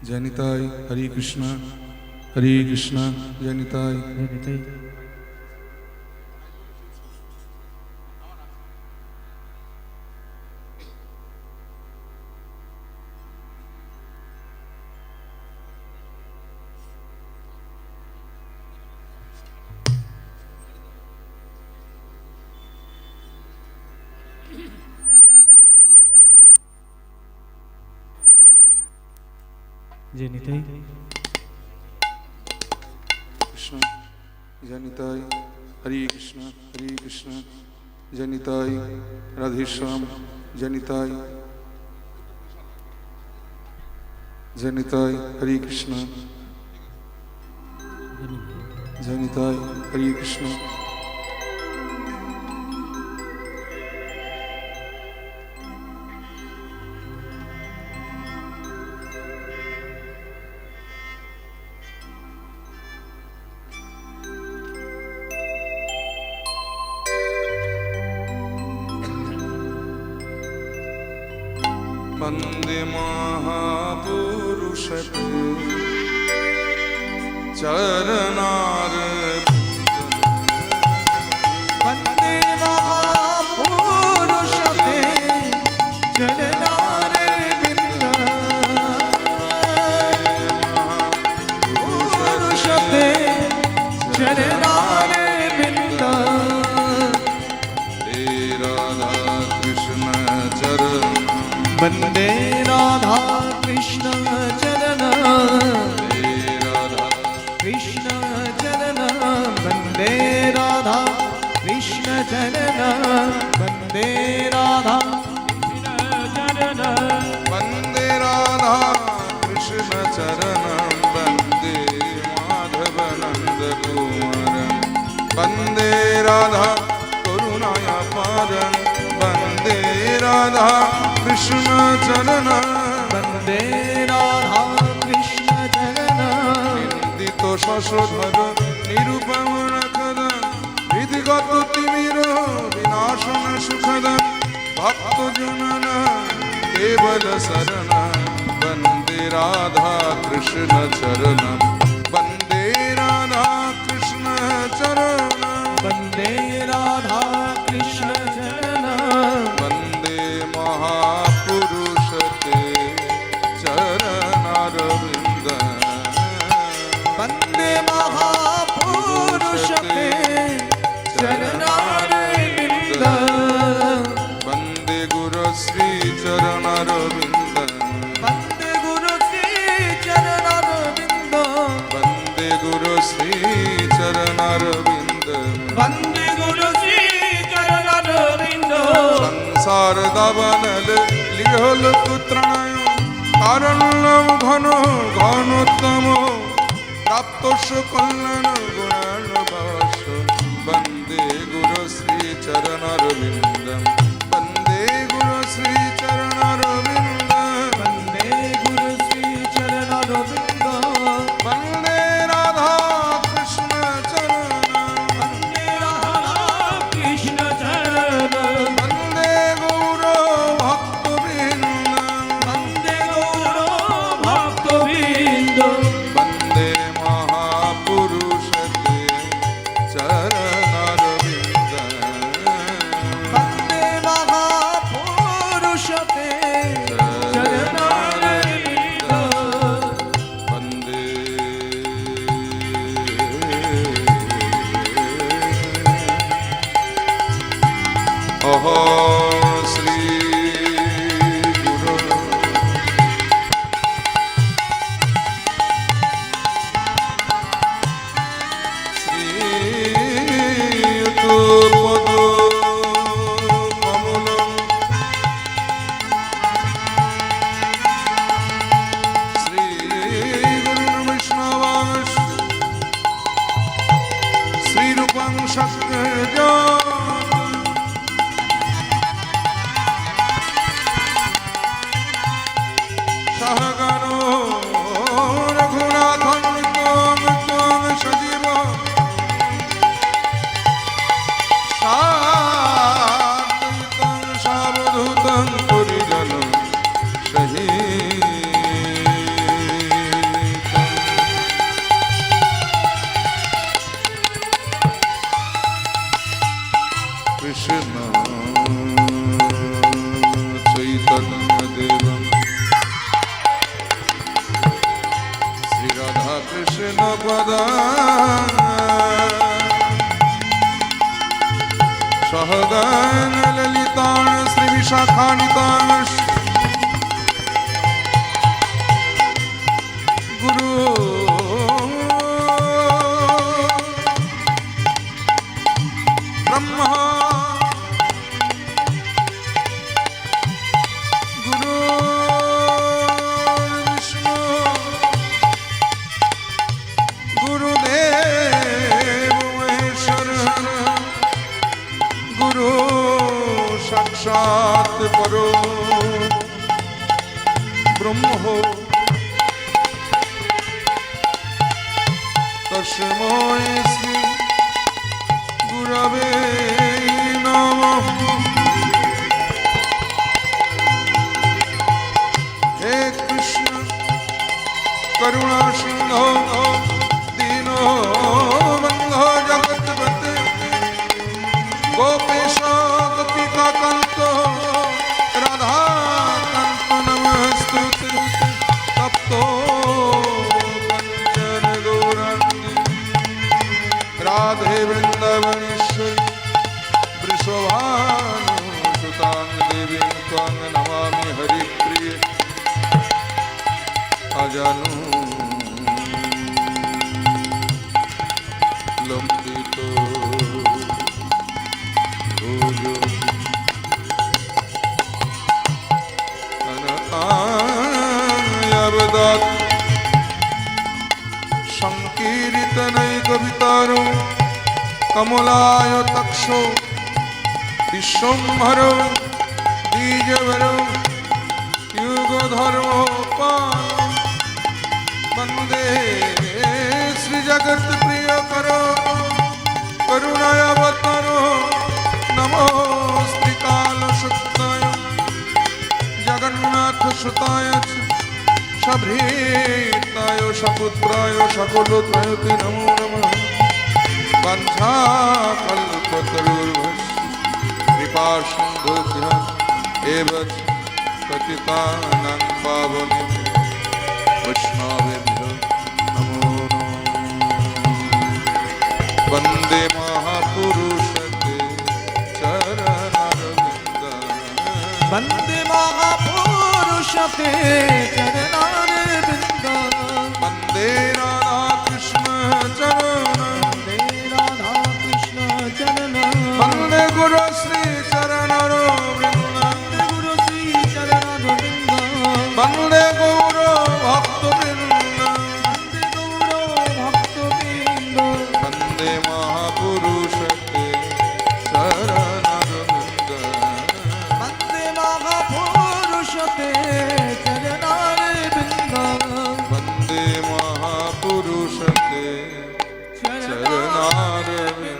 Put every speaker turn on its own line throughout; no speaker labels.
जनिताय हरे कृष्णा जनिताय
जनिताय
कृष्ण जनिताय हरे कृष्ण जनिताय राधेश्याम जनिताय हरे कृष्ण जनिताय हरे कृष्ण वन्दे महापुरुषते चरणारविन्दम्
वन्दे महापुरुषते वन्दे राधा कृष्ण चरण वन्दे राधा कृष्ण चरण वन्दे राधा
कृष्ण चरणं वन्दे माधवनन्दकुमारं वन्दे राधा करुणायापारं वन्दे राधा कृष्ण चरणं
वन्दे राधा कृष्ण चरण
निन्दितो शशधर निरुपम नखदं हृदिगत तिमिर विनाशन सुखदं भक्तजनन केवल शरणं वन्दे राधा कृष्ण चरणं वन्दे राधा कृष्ण चरणं
वन्दे राधा कृष्ण चरण
वन्दे महापुरुषते चरणारविन्दम्
वन्दे महापुरुषते चरणारविन्दम्
वन्दे गुरुश्री चरणारविन्दम्
वन्दे गुरुश्री चरणारविन्दम्
वन्दे गुरुश्री चरणारविन्दम्
वन्दे गुरुश्री चरणारविन्दम्
संसार दावानल लिहल पुत्राय कारणम घन घनोत्तम प्राप्तस्य कल्याण गुणानुभास वन्दे गुरुश्री चरणारविन्दम् वन्दे गुरुश्री चरणारविन्दम्
वन्दे गुरुश्री चरणारविन्दम्
वन्दे राधा कृष्ण चरणं
वन्दे राधा कृष्ण चरणं
वन्दे गौर भक्तवृन्दं
वन्दे गौर भक्तवृन्दं
वन्दे महापुरुषते चरणारविन्दम्
वन्दे महापुरुषते चरणारविन्दम्
वन्दे अहो श्री गुरु श्रीयुतो पदो कमलम् श्रीगुरुर्वैष्णवांश श्रीरूपं शक्तिजातं सहगणो रघुनाथं त्वं सजीवः साद्वैतं सावधूतं परिजनं सहितं কৃষ্ণ পদ সহগণ ললিতান শ্রী বিশাখানিতান গুরু ব্রহ্মা গুরু বিষ্ণু গুরুদেব মহেশ্বর গুরু সাক্ষাৎ পরো ব্রহ্ম তস্मै শ্রী গুরবে নমঃ। হে কৃষ্ণ করুণা সিন্ধো দীনো বন্ধো জগৎপতে গোপেশ গোপিকা কান্ত রাধা কান্ত নমস্তুতে তপ্তো কাঞ্চন গৌরাঙ্গী রাধে বৃন্দাবনেশ্বরী বৃষভানুসুতাং দেবীং ত্বাং নমামি হরিপ্রিয়ে অজানু লম্বিত ভুজো কনকায়বদাত সংকীর্তনৈকবিতারো কমলায় তক্ষো বিশ্বম্ভরো দ্বিজবরো युगधर्मोपाल वन्दे श्रीजगत्प्रियकरो करुणावतरो नमो श्रीकालशक्ताय जगन्नाथसुताय च सभृताय सपुत्राय सकलत्रयते नमो नमः। वञ्चाकल्पतरुर्भश्च कृपासिन्धुभ्यः एव च पतितानां पावनेभ्यो वैष्णवेभ्यो नमो नमः। वन्दे महापुरुषते चरणारविन्दं
वन्दे महापुरुषते चरणारविन्दं
वन्दे राधाकृष्ण चरणं
वन्दे राधाकृष्ण चरणं
वन्दे गुरुश्री चरणरविन्दं वन्दे गौर भक्तवृन्दं वन्दे महापुरुषते चरणारविन्दं
वन्दे महापुरुषते चरणारविन्दं
वन्दे महापुरुषते चरणारविन्दं।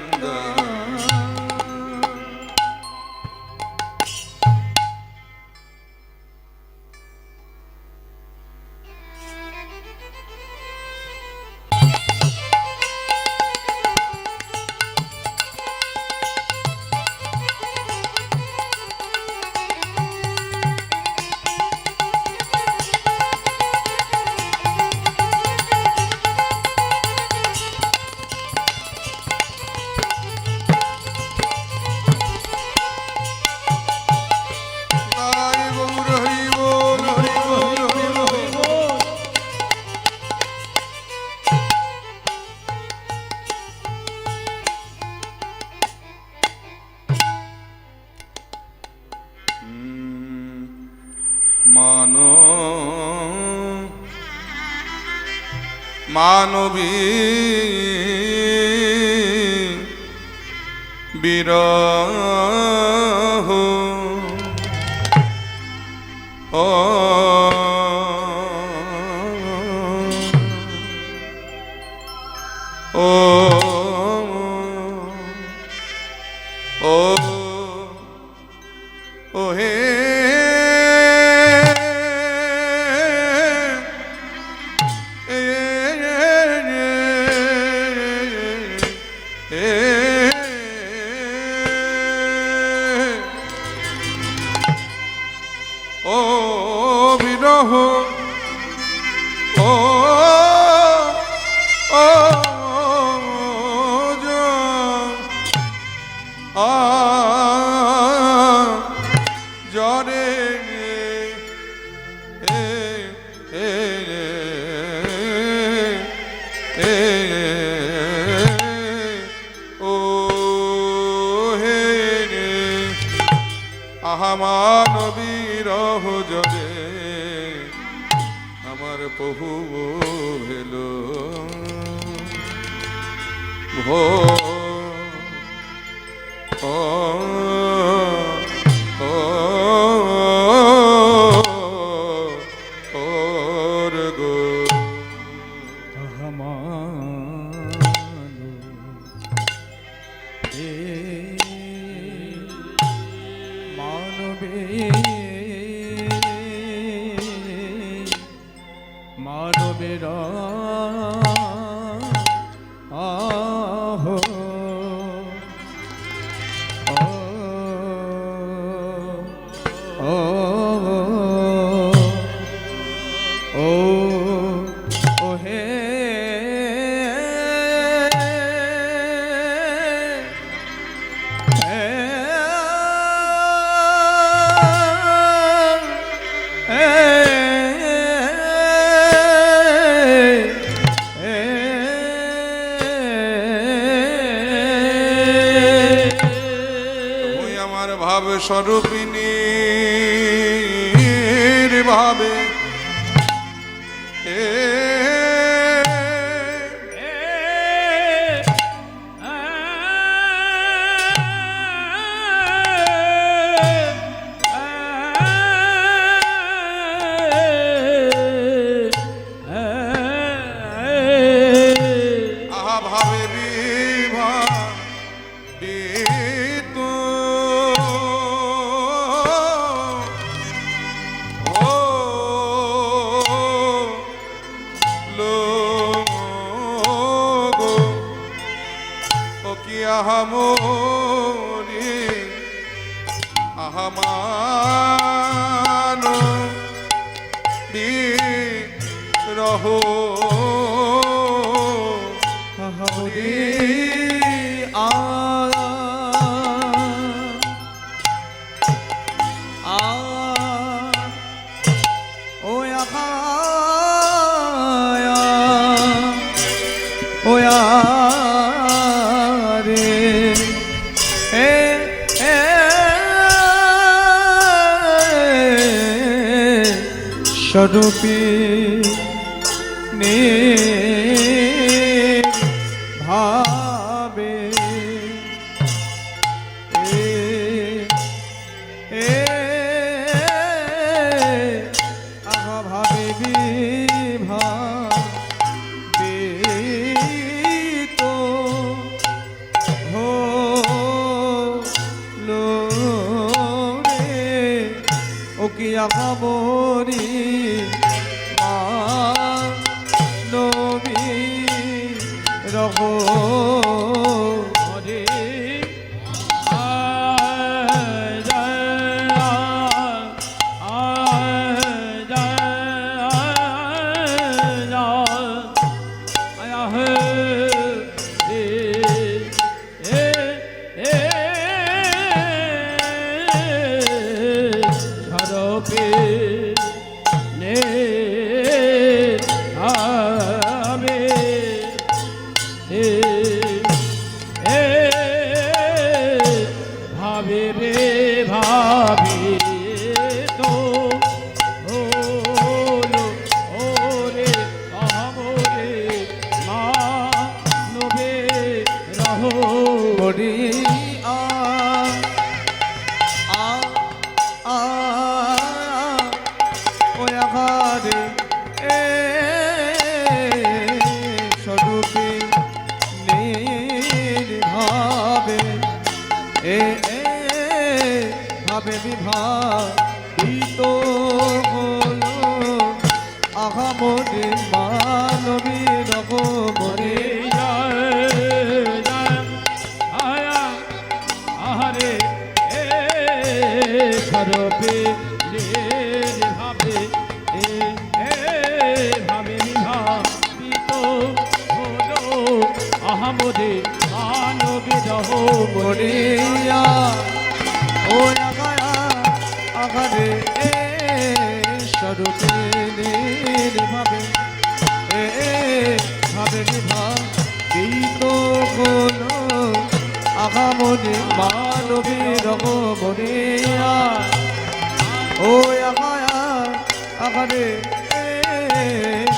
मानो मानवी বিরহ ও ও ও ও হে ও বহু ভেল
মানবেরা আহো ও হে
ভাব স্বরূপিণীর ভাবে আহা ভাবে বিভাবিত আহামরি আহমান বিরহ
আহামরি ও আহা ও স্বরূপী ভাবে আহা ভাবে বিভাবিত হলো রে ও কি আহামরি নবী রহ হরে ভাবে রে ভাবে তো হলো ওরে আমরে মানবে রহ হরি আ আ আ ওয়া ঘরে এ স্বরূপে নির্ভাবে এ ভাবে বিভাবিত হলো আহামরি মানবী রকমরে আহারে স্বরূপে ভাবে ভাবে বিভাবিত হলো আহামরি মানবী রকমরিয়া ও আগায়া আগারে স্বরূপে ভাবে ভাবে বিভাবিত হলো আগামনি মানবী রকমরিয়া ও আগায়া আগারে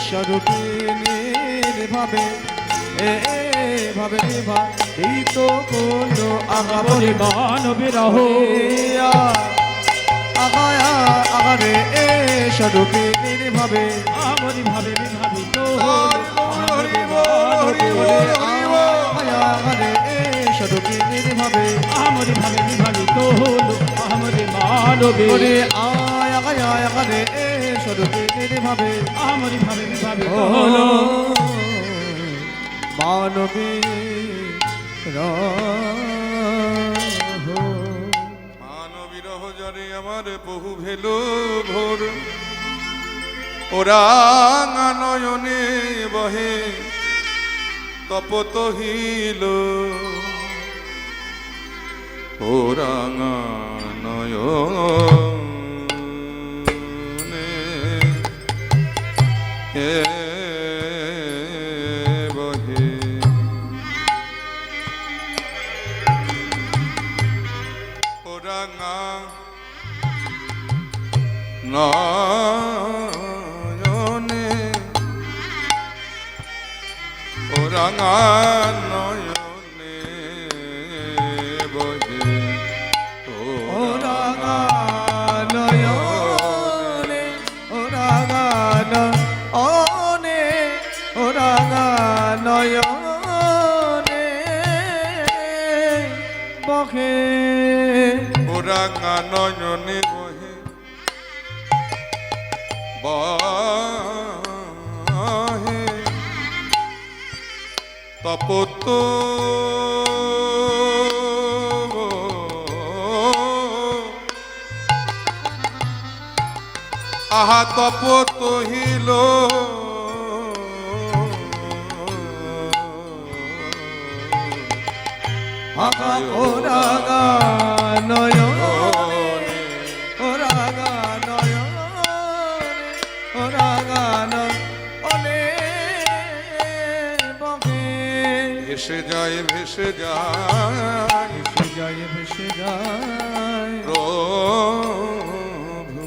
স্বরূপিণীর ভাবে ভাবে বিভাবিত কোন আগামনী মানবী রহ আগায়া আগারে স্বরূপিণীর ভাবে আমরি ভাবে বিভাবিত
হরি বল হরি বল হরি বল
আগারে স্বরূপিণীর ভাবে
আমরি ভাবে বিভাবিত হলো আমরি মানবে
ওরে আয়া গায়া আগারে স্বরূপিণীর ভাবে
আমরি ভাবে বিভাবিত হলো
মানবী
মানবিরহ জরে আমার বহু ভেলো ভোর ওরা নয়নে বহে তপত হিল ওরা নয়নে বহে ওরাঙা নয়নে ওরাঙা নয়নে বহে
ওরাঙা নয়নে ওরাঙা নয়নে ওরাঙা নয়নে বহে
ওরাঙা নয়নে বহে বহে তপত আহা তপত হিল
ওরাঙা নয়নে ওরাঙা নয়নে ওরাঙা নয়নে বহে
ভেসে যায় ভেসে যায়
ভেসে যায় ভেসে যায়
প্রভু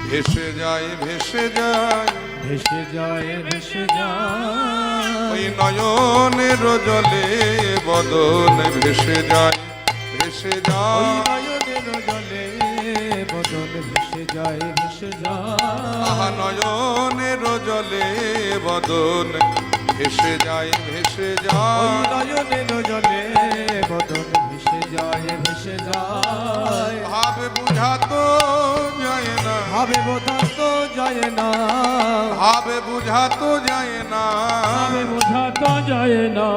ভেসে যায় ভেসে যায়
ভেসে যায় ভেসে যায়
ওই নয়নের জলে বদন ভেসে যায় ভেসে
ওই
যায়
নয়নের জলে বদল ভেসে যায় ভেসে
আহা
যায়
নয়নের জলে বদন ভেসে যায় ভেসে
ওই
যায়
নয়নের জলে বদল ভেসে যায় ভেসে যায়
ভাবে বুঝাতো যায় না
ভাবে বোঝা তো যায় না
ভাবে বুঝাতো যায় না
ভাবে বোঝা তো যায় না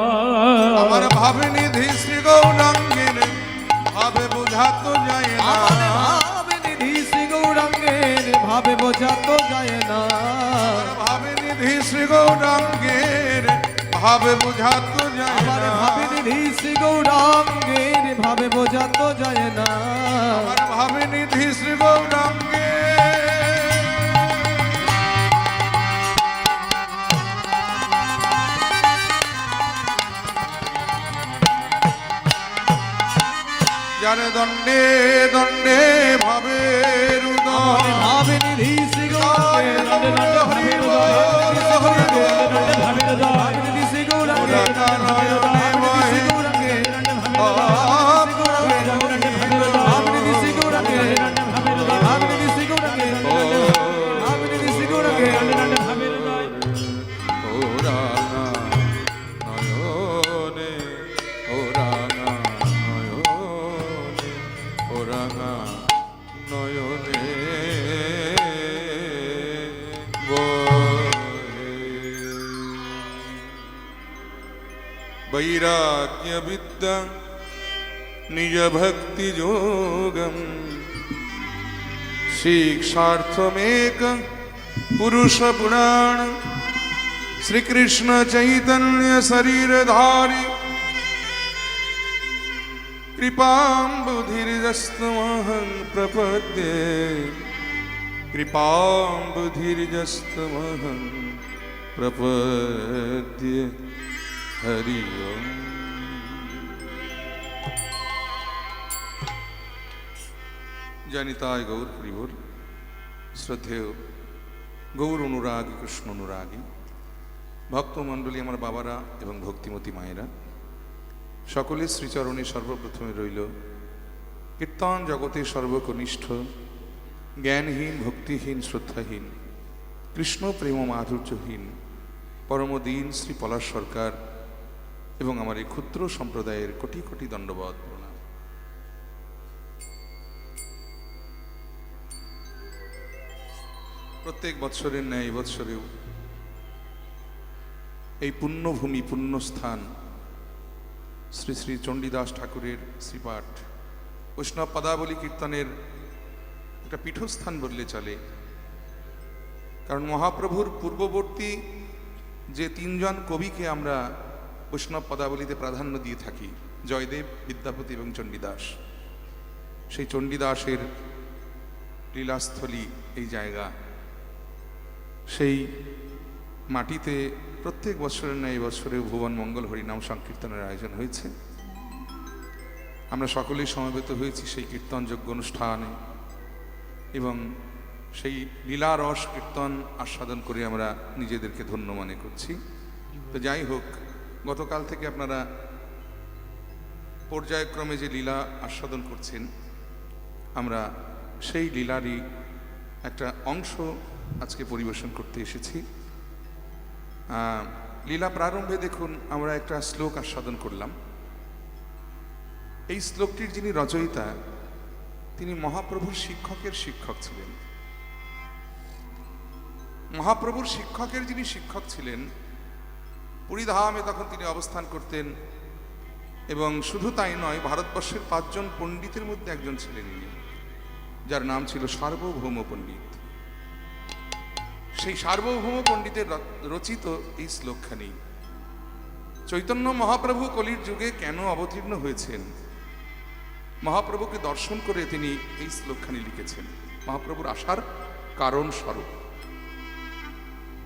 আমার ভাবে নিধি শ্রী গৌরাঙ্গের ভাবে বুঝাতো যায় না
আমার ভাবে নিধি শ্রী গৌরাঙ্গের ভাবে বোঝা তো যায় না
আমার ভাবে নিধি শ্রী গৌরাঙ্গের ভাবে বুঝাতো যায়
আমার
না
ভাবে নিধি শ্রী গৌরাঙ্গের ভাবে বোঝা তো যায় না
আমার ভাবে নিধি শ্রী গৌরাঙ্গের যারে দণ্ডে দণ্ডে ভাবে
আমার ভাবে নিধি শ্রী গৌরাঙ্গের
ভাবে
ভাবে নিধি শ্রী গৌরাঙ্গের ভাবে নিধি শ্রী গৌরাঙ্গের ভাবে নিধি শ্রী গৌরাঙ্গের ভাবে নিধি শ্রী গৌরাঙ্গের ভাবে নিধি শ্রী গৌরাঙ্গের
ওরাঙা নয়নে ওরাঙা নয়নে ওরাঙা নয়নে বহে। বৈরাগ্য বিদ্যা নিজ ভক্তি যোগম শিক্ষাर्थमेक पुरुष पुराण श्री कृष्ण चैतन्य शरीरधारी कृपाम्बुधिर्जस्तमहं प्रपद्ये कृपाम्बुधिर्जस्तमहं प्रपद्ये हरि ओम्। জানিতায় গৌর হরিবোল শ্রদ্ধেয় গৌর অনুরাগী, কৃষ্ণ অনুরাগী ভক্তমণ্ডলী, আমার বাবারা এবং ভক্তিমতী মায়েরা, সকলের শ্রীচরণে সর্বপ্রথমে রইল কীর্তন জগতের সর্বকনিষ্ঠ, জ্ঞানহীন, ভক্তিহীন, শ্রদ্ধাহীন, কৃষ্ণ প্রেম মাধুর্যহীন পরমদীন শ্রী পলাশ সরকার এবং আমার এই ক্ষুদ্র সম্প্রদায়ের কোটি কোটি দণ্ডবত প্রণাম। প্রত্যেক বৎসরের ন্যায় বৎসরেও এই পুণ্যভূমি, পুণ্যস্থান শ্রী শ্রী চণ্ডীদাস ঠাকুরের শ্রীপাঠ বৈষ্ণব পদাবলী কীর্তনের একটা পীঠস্থান বললে চলে। কারণ মহাপ্রভুর পূর্ববর্তী যে তিনজন কবিকে আমরা বৈষ্ণব পদাবলীতে প্রাধান্য দিয়ে থাকি, জয়দেব, বিদ্যাপতি এবং চণ্ডীদাস, সেই চণ্ডীদাসের লীলাস্থলী এই জায়গা। সেই মাটিতে প্রত্যেক বছরের ন্যায় এই বছরেও ভুবন মঙ্গল হরিনাম সংকীর্তনের আয়োজন হয়েছে। আমরা সকলেই সমবেত হয়েছি সেই কীর্তনযোগ্য অনুষ্ঠানে এবং সেই লীলারস কীর্তন আস্বাদন করে আমরা নিজেদেরকে ধন্য মনে করছি। তো যাই হোক, গতকাল থেকে আপনারা পর্যায়ক্রমে যে লীলা আস্বাদন করছেন, আমরা সেই লীলারই একটা অংশ আজকে পরিবেশন করতে এসেছি। লীলা প্রারম্ভে দেখুন আমরা একটা শ্লোক আস্বাদন করলাম। এই শ্লোকটির যিনি রচয়িতা, তিনি মহাপ্রভুর শিক্ষকের শিক্ষক ছিলেন। মহাপ্রভুর শিক্ষকের যিনি শিক্ষক ছিলেন, পুরীধামে তখন তিনি অবস্থান করতেন এবং শুধু তাই নয়, ভারতবর্ষের 5 জন পণ্ডিতের মধ্যে একজন ছিলেন ইনি, যার নাম ছিল সার্বভৌম পণ্ডিত। সেই সার্বভৌম পণ্ডিতের রচিত এই শ্লোকখানি চৈতন্য মহাপ্রভু কলির যুগে কেন অবতীর্ণ হয়েছেন, মহাপ্রভুকে দর্শন করে তিনি এই শ্লোকখানি লিখেছেন, মহাপ্রভুর আসার কারণ স্বরূপ।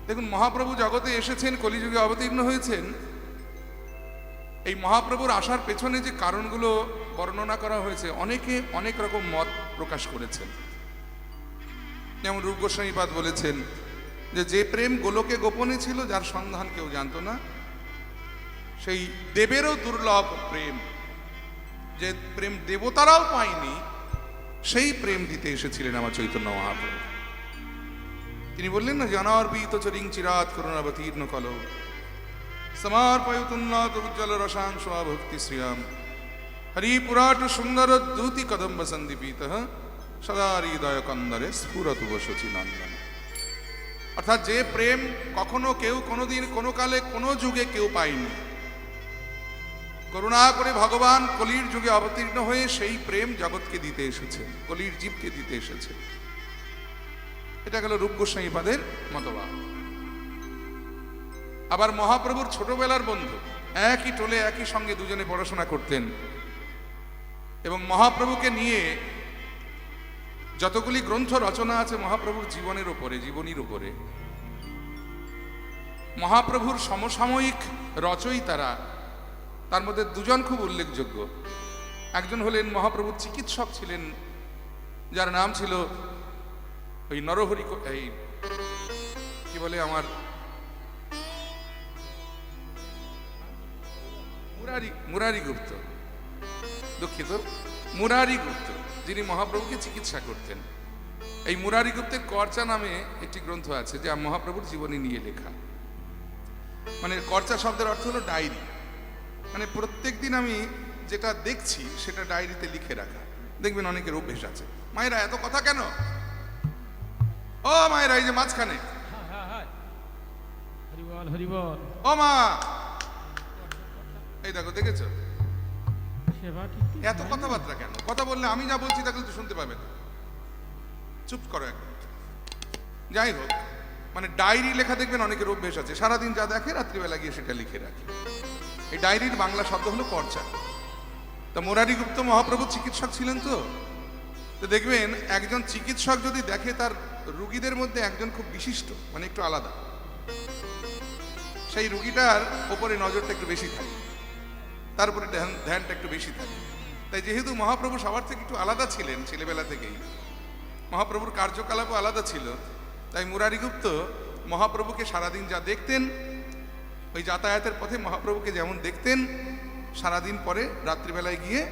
দেখুন, মহাপ্রভু জগতে এসেছেন, কলিযুগে অবতীর্ণ হয়েছেন। এই মহাপ্রভুর আসার পেছনে যে কারণগুলো বর্ণনা করা হয়েছে, অনেকে অনেক রকম মত প্রকাশ করেছেন। যেমন রূপ গোস্বামীপাদ বলেছেন যে প্রেম গোলকে গোপনে ছিল, যার সন্ধান কেউ জানত না, সেই দেবেরও দুর্লভ প্রেম, যে প্রেম দেবতারাও পায়নি, সেই প্রেম দিতে এসেছিলেন আমার চৈতন্য মহাপ্রভু। তিনি বললেন না, জনার্পিত চরিং চিরাত করুণাবতীর্ণ কল সমর্পয়তুন্নত উজ্জ্বল রসাংশ ভক্তি শ্রিয়াম হরিপুরাট সুন্দর দ্যুতি কদম্ব সন্দীপিত সদা হৃদয় কন্দরে স্ফুরতু বসচি নন্দন। অর্থাৎ যে প্রেম কখনো কেউ কোনোদিন, কোনো কালে, কোনো যুগে কেউ পায়নি, করুণা করে ভগবান কলির যুগে অবতীর্ণ হয়ে সেই প্রেম জগৎকে দিতে এসেছে, কলির জীবকে দিতে এসেছে। এটা গেল রূপ গোস্বামীপাদের মতবাদ। আবার মহাপ্রভুর ছোটবেলার বন্ধু, একই টোলে একই সঙ্গে দুজনে পড়াশোনা করতেন এবং মহাপ্রভুকে নিয়ে যতগুলি গ্রন্থ রচনা আছে মহাপ্রভুর জীবনের উপরে, জীবনীর উপরে, মহাপ্রভুর সমসাময়িক রচয়িতারা, তার মধ্যে 2 জন খুব উল্লেখযোগ্য। একজন হলেন মহাপ্রভুর চিকিৎসক ছিলেন, যার নাম ছিল ওই নরহরি, এই কি বলে আমার মুরারি গুপ্ত, দুঃখিত, মুরারি গুপ্ত, যিনি মহাপ্রভুকে চিকিৎসা করতেন। এই মুরারি গুপ্তের কর্চা নামে একটি গ্রন্থ আছে, যা মহাপ্রভুর জীবনী নিয়ে লেখা। মানে কর্চা শব্দের অর্থ হলো ডায়েরি, মানে প্রত্যেক দিন আমি যেটা দেখছি সেটা ডায়েরিতে লিখে রাখা। দেখবেন অনেকের অভ্যেস আছে। মায়েরা এত কথা কেন? ও মায়েরা, এই যে মাঝখানে, ও মা, এই দেখো, দেখেছো এত কথাবার্তা কেন? কথা বললে আমি যা বলছি তা কিন্তু শুনতে পাবেন, চুপ করো একদম। যাই হোক, মানে ডায়েরি লেখা দেখবেন অনেকের অভ্যেস আছে, সারাদিন যা দেখে রাত্রিবেলা গিয়ে সেটা লিখে রাখে। এই ডায়েরির বাংলা শব্দ হলো কর্চা। তা মুরারি গুপ্ত মহাপ্রভু চিকিৎসক ছিলেন। তো দেখবেন একজন চিকিৎসক যদি দেখে তার রুগীদের মধ্যে একজন খুব বিশিষ্ট, মানে একটু আলাদা, সেই রুগীটার ওপরে নজরটা একটু বেশি থাকে, তারপরে ধ্যানটা একটু বেশি থাকে। তাই যেহেতু মহাপ্রভু সবার থেকে একটু আলাদা ছিলেন, ছেলেবেলা থেকেই মহাপ্রভুর কার্যকলাপও আলাদা ছিল, তাই মুরারিগুপ্ত মহাপ্রভুকে সারাদিন যা দেখতেন, ওই যাতায়াতের পথে মহাপ্রভুকে যেমন দেখতেন, সারাদিন পরে রাত্রিবেলায় গিয়ে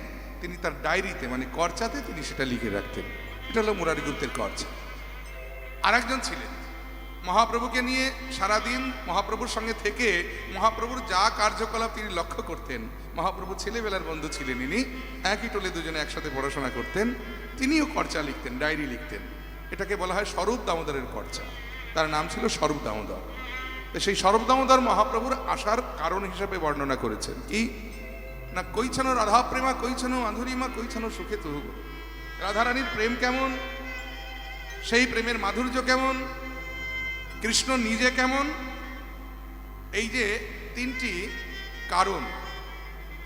তিনি তার ডায়েরিতে মানে কর্চাতে তিনি সেটা লিখে রাখতেন। এটা হলো মুরারিগুপ্তের কর্চা। আর একজন ছিলেন মহাপ্রভুকে নিয়ে সারাদিন মহাপ্রভুর সঙ্গে থেকে মহাপ্রভুর যা কার্যকলাপ তিনি লক্ষ্য করতেন। মহাপ্রভু ছেলেবেলার বন্ধু ছিলেন ইনি, একই টোলে দুজনে একসাথে পড়াশোনা করতেন। তিনিও কর্চা লিখতেন, ডায়েরি লিখতেন। এটাকে বলা হয় স্বরূপ দামোদরের কর্চা। তার নাম ছিল স্বরূপ দামোদর। সেই স্বরূপ দামোদর মহাপ্রভুর আসার কারণ হিসেবে বর্ণনা করেছেন কি না, কইছানো রাধা প্রেমা, কইছানো মাধুরীমা, কইছানো সুখে তহু। রাধারানীর প্রেম কেমন, সেই প্রেমের মাধুর্য কেমন, কৃষ্ণ নিজে কেমন, এই যে তিনটি কারণ,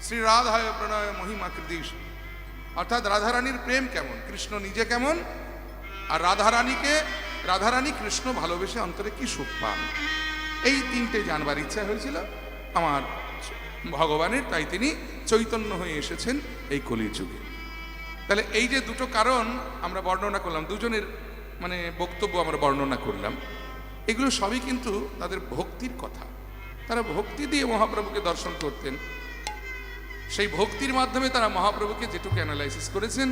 শ্রী রাধায় প্রণয় মহিমা কৃদিশ, অর্থাৎ রাধারানীর প্রেম কেমন, কৃষ্ণ নিজে কেমন, আর রাধারানী কৃষ্ণ ভালোবেসে অন্তরে কি সুখ পান, এই তিনটে জানবার ইচ্ছা হয়েছিল আমার ভগবানের। তাই তিনি চৈতন্য হয়ে এসেছেন এই কলির যুগে। তাহলে এই যে দুটো কারণ আমরা বর্ণনা করলাম, দুজনের মানে বক্তব্য আমরা বর্ণনা করলাম, এগুলো সবই কিন্তু তাদের ভক্তির কথা। তারা ভক্তি দিয়ে মহাপ্রভুকে দর্শন করতেন। সেই ভক্তির মাধ্যমে তারা মহাপ্রভুকে যেটুকু অ্যানালাইসিস করেছেন,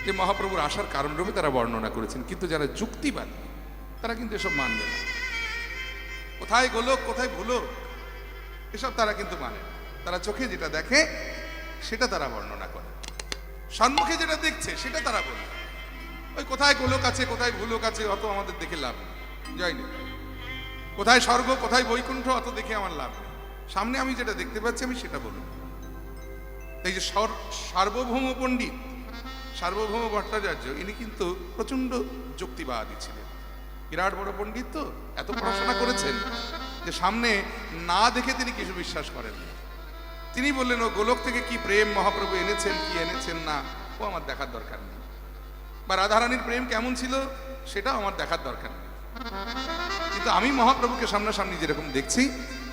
যে মহাপ্রভুর আসার কারণ রূপে তারা বর্ণনা করেছেন। কিন্তু যারা যুক্তিবাদী তারা কিন্তু এসব মানবে না। কোথায় গোলক কোথায় ভুলক এসব তারা কিন্তু মানে না। তারা চোখে যেটা দেখে সেটা তারা বর্ণনা করে, সম্মুখে যেটা দেখছে সেটা তারা বলে। ওই কোথায় গোলক আছে কোথায় ভুলক আছে অত আমাদের দেখে লাভ নেই, যায়নি। কোথায় স্বর্গ কোথায় বৈকুণ্ঠ অত দেখে আমার লাভ নেই। সামনে আমি যেটা দেখতে পাচ্ছি আমি সেটা বলব। এই যে সার্বভৌম পণ্ডিত সার্বভৌম ভট্টাচার্য, ইনি কিন্তু প্রচণ্ড যুক্তিবাদী ছিলেন। বিরাট বড় পণ্ডিত, তো এত পড়াশোনা করেছেন যে সামনে না দেখে তিনি কিছু বিশ্বাস করেন না। তিনি বললেন ও গোলক থেকে কি প্রেম মহাপ্রভু এনেছেন কি এনেছেন না ও আমার দেখার দরকার নেই, বা রাধারানীর প্রেম কেমন ছিল সেটাও আমার দেখার দরকার নেই। কিন্তু আমি মহাপ্রভুকে সামনাসামনি যেরকম দেখছি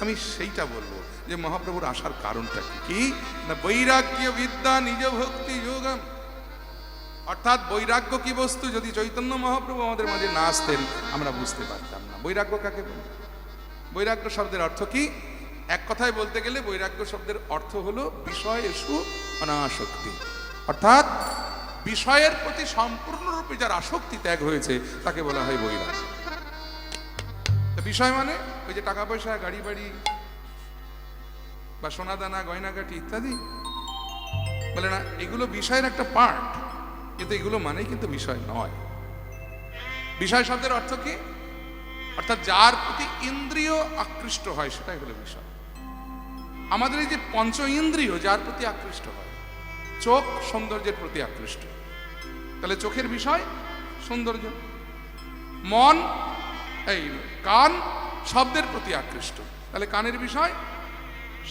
আমি সেইটা বলবো যে মহাপ্রভুর আসার কারণটা কি না, বৈরাগ্য বিদ্যা নিজ ভক্তি যোগম। অর্থাৎ বৈরাগ্য কি বস্তু, যদি চৈতন্য মহাপ্রভু আমাদের মাঝে না আসতেন আমরা বুঝতে পারতাম না। বৈরাগ্য কাকে বলে? বৈরাগ্য শব্দের অর্থ কি? এক কথায় বলতে গেলে বৈরাগ্য শব্দের অর্থ হলো বিষয়েষু অনাসক্তি। অর্থাৎ বিষয়ের প্রতি সম্পূর্ণরূপে যার আসক্তি ত্যাগ হয়েছে তাকে বলা হয় বৈরাগ্য। বিষয় মানে ওই যে টাকা পয়সা, গাড়ি বাড়ি বা সোনাদানা গয়নাগাটি ইত্যাদি বলে না, এগুলো বিষয়ের একটা পার্ট, কিন্তু এগুলো মানেই কিন্তু বিষয় নয়। বিষয় শব্দের অর্থ কি? অর্থাৎ যার প্রতি ইন্দ্রিয় আকৃষ্ট হয় সেটাই হলো বিষয়। আমাদের এই যে পঞ্চ ইন্দ্রিয় যার প্রতি আকৃষ্ট হয়, চোখ সৌন্দর্যের প্রতি আকৃষ্ট, তাহলে চোখের বিষয় সৌন্দর্য। মন এই কান শব্দের প্রতি আকৃষ্ট, তাহলে কানের বিষয়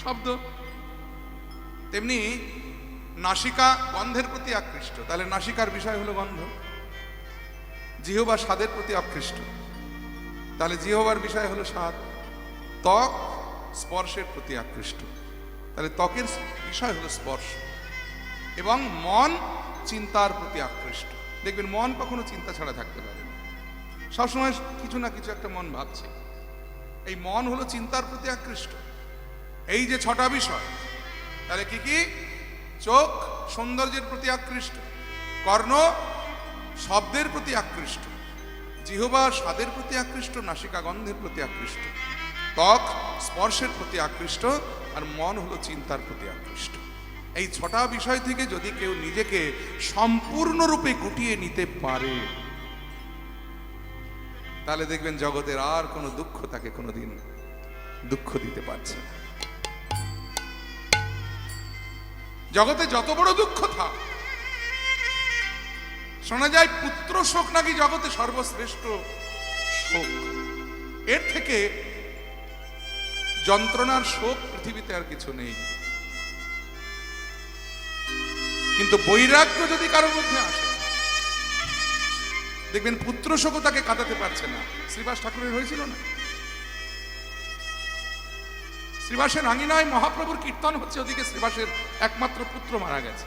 শব্দ। তেমনি নাসিকা গন্ধের প্রতি আকৃষ্ট, তাহলে নাসিকার বিষয় হলো গন্ধ। জিহ্বা স্বাদের প্রতি আকৃষ্ট, তাহলে জিহ্বার বিষয় হলো স্বাদ। ত্বক স্পর্শের প্রতি আকৃষ্ট, তাহলে ত্বকের বিষয় হলো স্পর্শ। এবং মন চিন্তার প্রতি আকৃষ্ট। দেখবেন মন কখনো চিন্তা ছাড়া থাকতে পারে না, সবসময় কিছু না কিছু একটা মন ভাবছে। এই মন হলো চিন্তার প্রতি আকৃষ্ট। এই যে ছটা বিষয়, তাহলে কি কি? চোখ সৌন্দর্যের প্রতি আকৃষ্ট, কর্ণ শব্দের প্রতি আকৃষ্ট, জিহ্বা স্বাদের প্রতি আকৃষ্ট, নাসিকা গন্ধের প্রতি আকৃষ্ট, ত্বক স্পর্শের প্রতি আকৃষ্ট, আর মন হলো চিন্তার প্রতি আকৃষ্ট। এই ছটা বিষয় থেকে যদি কেউ নিজেকে সম্পূর্ণরূপে গুটিয়ে নিতে পারে তাহলে দেখবেন জগতের আর কোনো দুঃখ তাকে কোনোদিন দুঃখ দিতে পারছে না। জগতে যত বড় দুঃখ থাক, শোনা যায় পুত্র শোক নাকি জগতে সর্বশ্রেষ্ঠ শোক। এর থেকে যন্ত্রণার শোক পৃথিবীতে আর কিছু নেই। কিন্তু বৈরাগ্য যদি কারোর মধ্যে আসে, দেখবেন পুত্র শোকও তাকে কাটাতে পারছে না। শ্রীবাস ঠাকুরের হয়েছিল না? শ্রীবাসের আঙিনায় মহাপ্রভুর কীর্তন হচ্ছে, ওদিকে শ্রীবাসের একমাত্র পুত্র মারা গেছে।